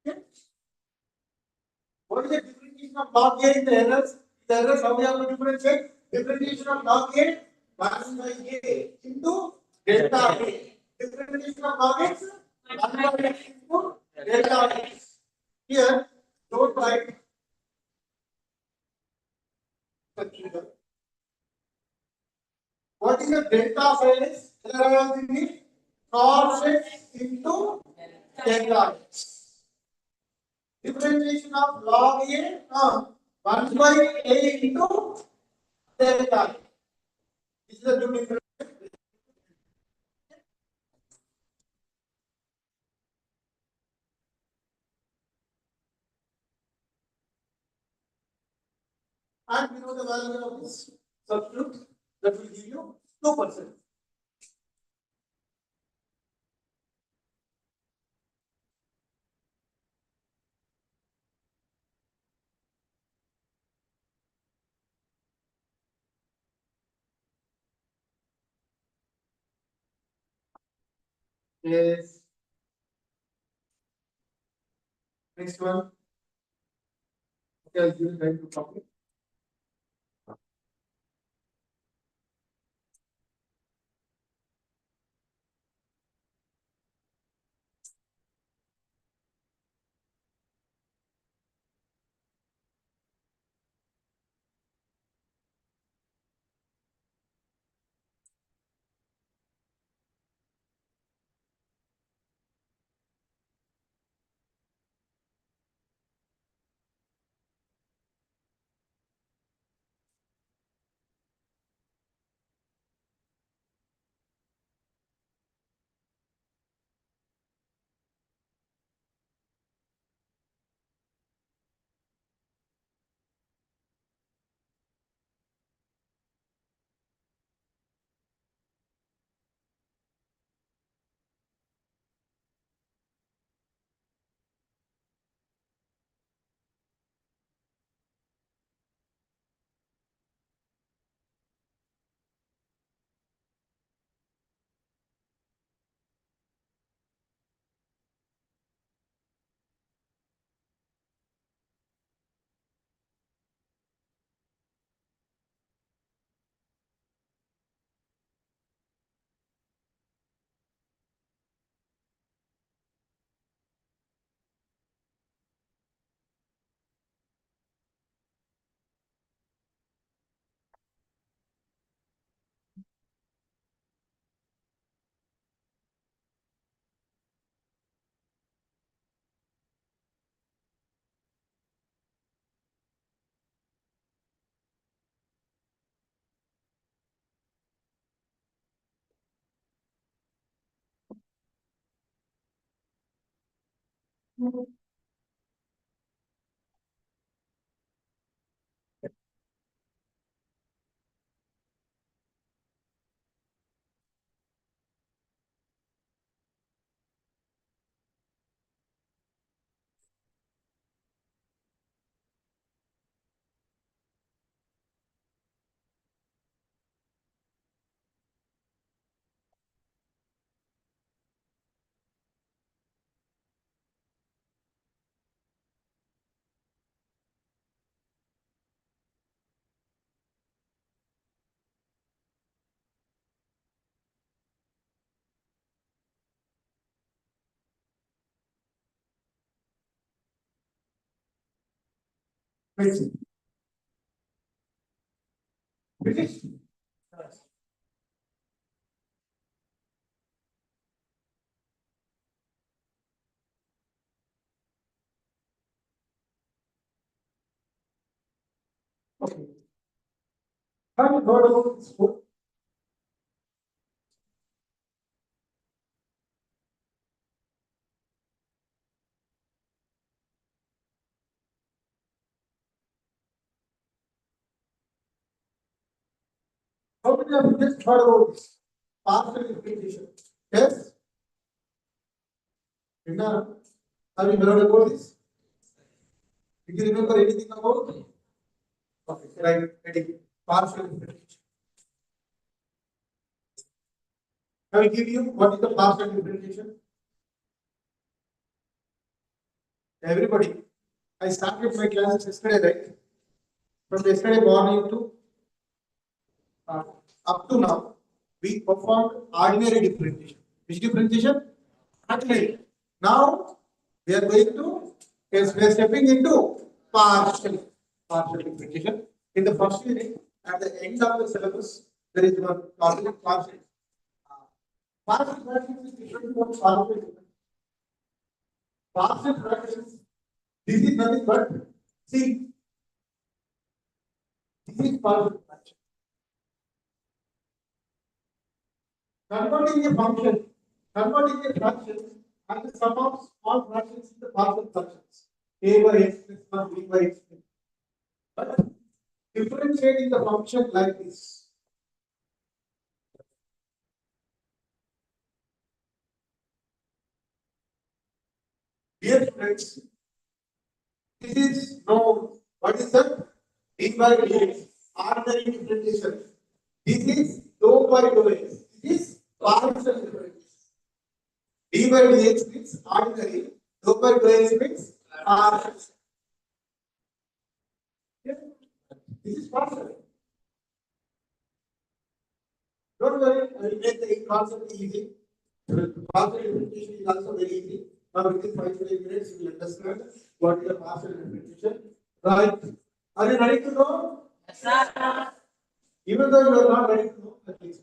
Okay. What is the differentiation of log A in the errors? The errors, how we have to differentiate? Differentiation of log A 1 by A into delta A. Differentiation of log x 1 by x into delta x. Here, don't write. What is the delta size? There is cos x into delta x. Differentiation of log A, 1 by A into delta. This is the new difference. And we know the value of this substitute that will give you 2%. Yes. Next one. Okay, I'll give you time to copy. Finish. Finish. Okay. Have you heard about this book? How many of you just heard about this? Partial differentiation. Yes? Have you heard about this? Did you remember anything about it? Okay, right. Ready. Partial differentiation. I will give you what is the partial differentiation. Everybody, I started my classes yesterday, right? From yesterday morning to uh, up to now, we performed ordinary differentiation. Which differentiation? Ordinary. Now we are going to, yes, we are stepping into partial differentiation. In the first unit, at the end of the syllabus, there is one topic partial. Partial fractions is different from partial difference. Partial fractions This is nothing but see. This is partial fraction. Converting a function, converting a fraction and the sum of small fractions into partial fractions. A by x plus 1, b by x plus. But differentiating the function like this. Dear friends, this is known. What is that? D by dx. Ordinary differentiation. This is dou by dou x. This is partial differentiation. D by dx means ordinary. Dou by dou x means partial. This is partial. Don't worry, I will make the concept easy. Partial differentiation is also very easy. Now within 5 minutes you will understand what is the partial differentiation. Right? Are you ready to know? Yes, sir. Even though you are not ready to know, at least.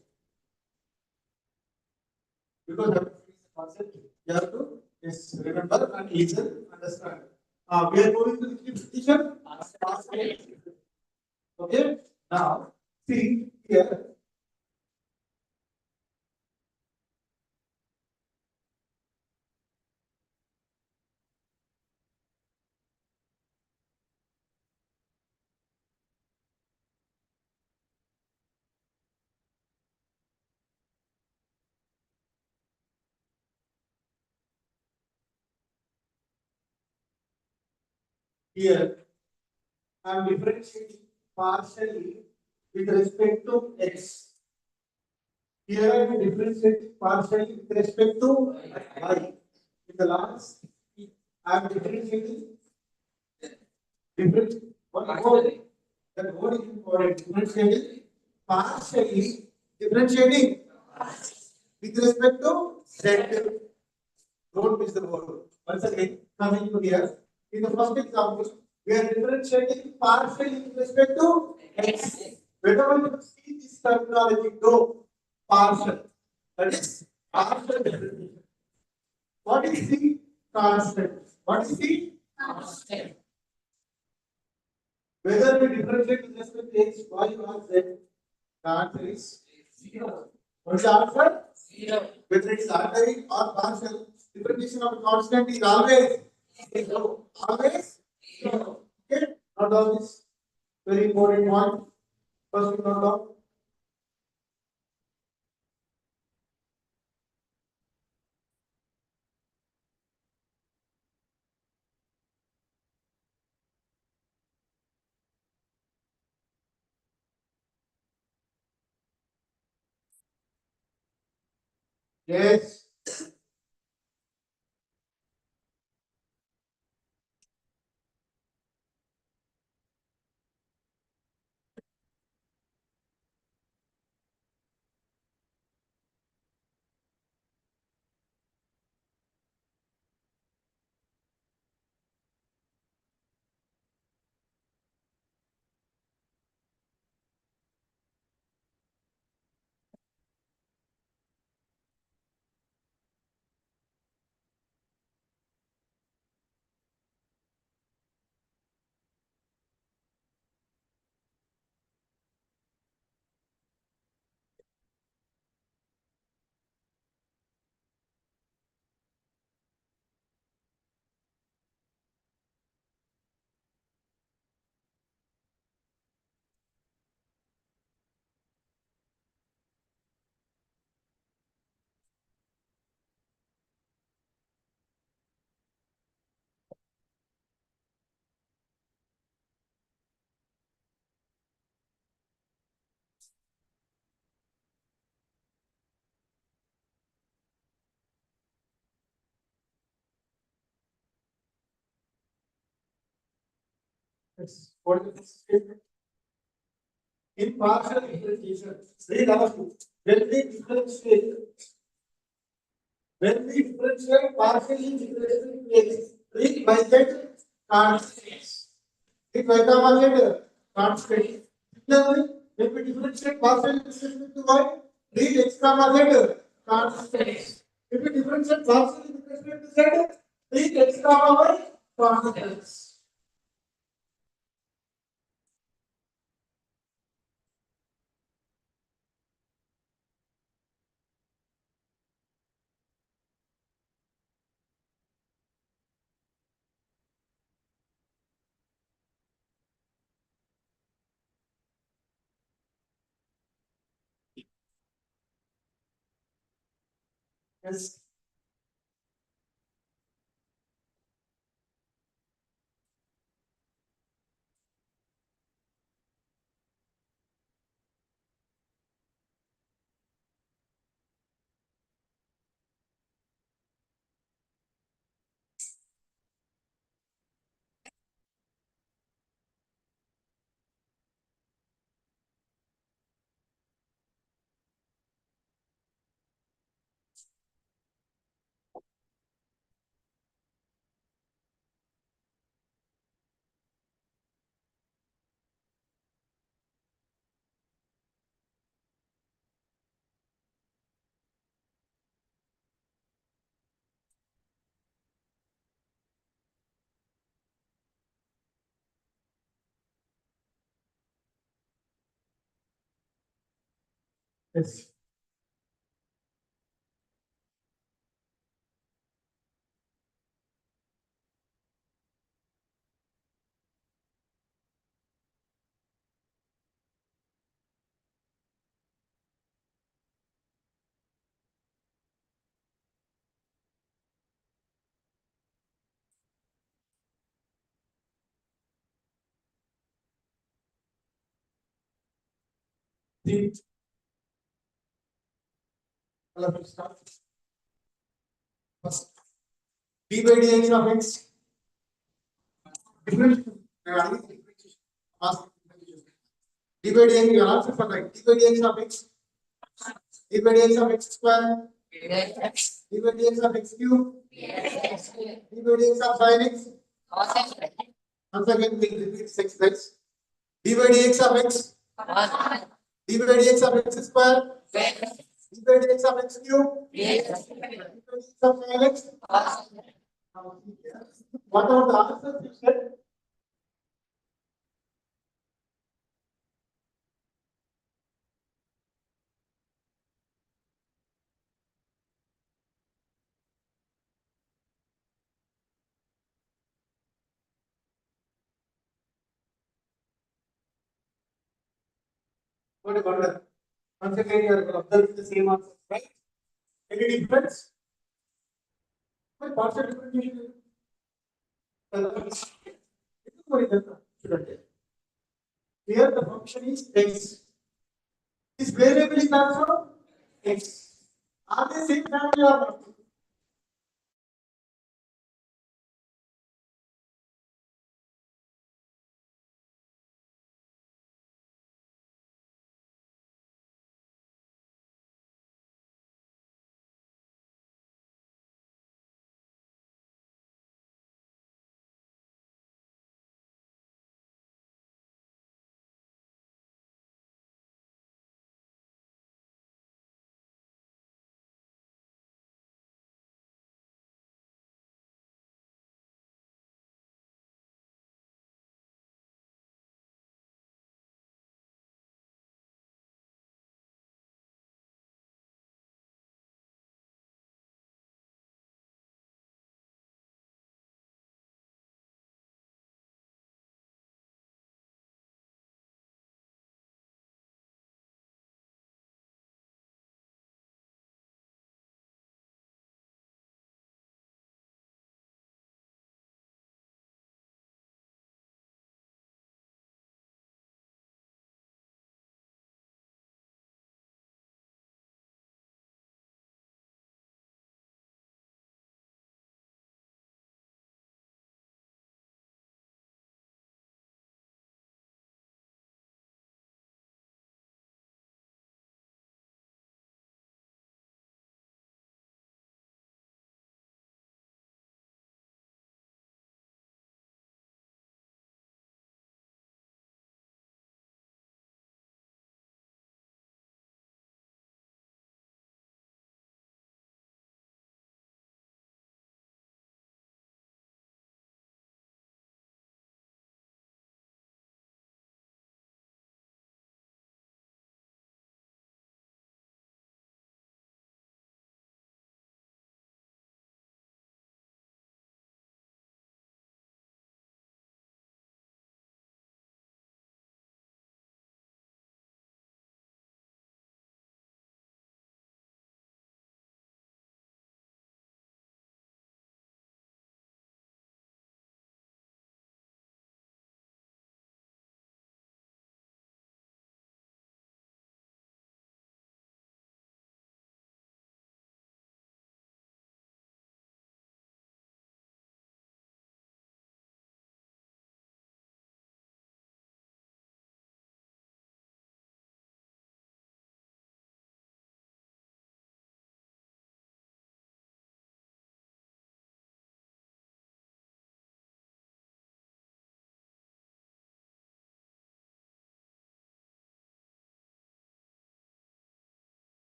Because you have to finish the concept, you have to yes, remember and listen, understand. We are going to the differentiation. Okay? Now, see here. Here, I am differentiating partially with respect to x. Here I am differentiating partially with respect to y. In the last, I am differentiating different one word. That word is important. Differentiating partially differentiating with respect to z. Don't miss the word. Once again, coming to here. In the first example, we are differentiating partially with respect to x. Whenever you see this terminology, go partial. That is partial differentiation. What is the constant? What is the constant? Whether we differentiate with respect to x, y, or z, the answer is 0. What is the answer? 0. Whether it is ordinary or partial, differentiation of constant is always 0. Always 0. Okay? Note down this very important one. First, we note down. Yes. Yes. What is the statement? In partial differentiation, read all of you. When we differentiate partially differentiation x, read by z constants. Read by gamma z constants. Similarly, when we differentiate partially with respect to y, read x comma z constants. If we differentiate partially with respect to z, read x comma y Constants. Yes. Yes. D. Let me start. First, d by dx of x. Differentiation. Ask differentiation. D by dx. Your answer for right. D by dx of x. D by dx of x square. D by dx of x cube. D by dx of sin x. Once again, we'll repeat this exercise. D by dx of x. D by dx of x square. D by dx of x cube. D by dx of sin x. What are the answers you said? What a wonder. Once again, you are observing the same answer, right? Any difference? What partial differentiation? Here the function is x. This variable is also x. Are they same family or not?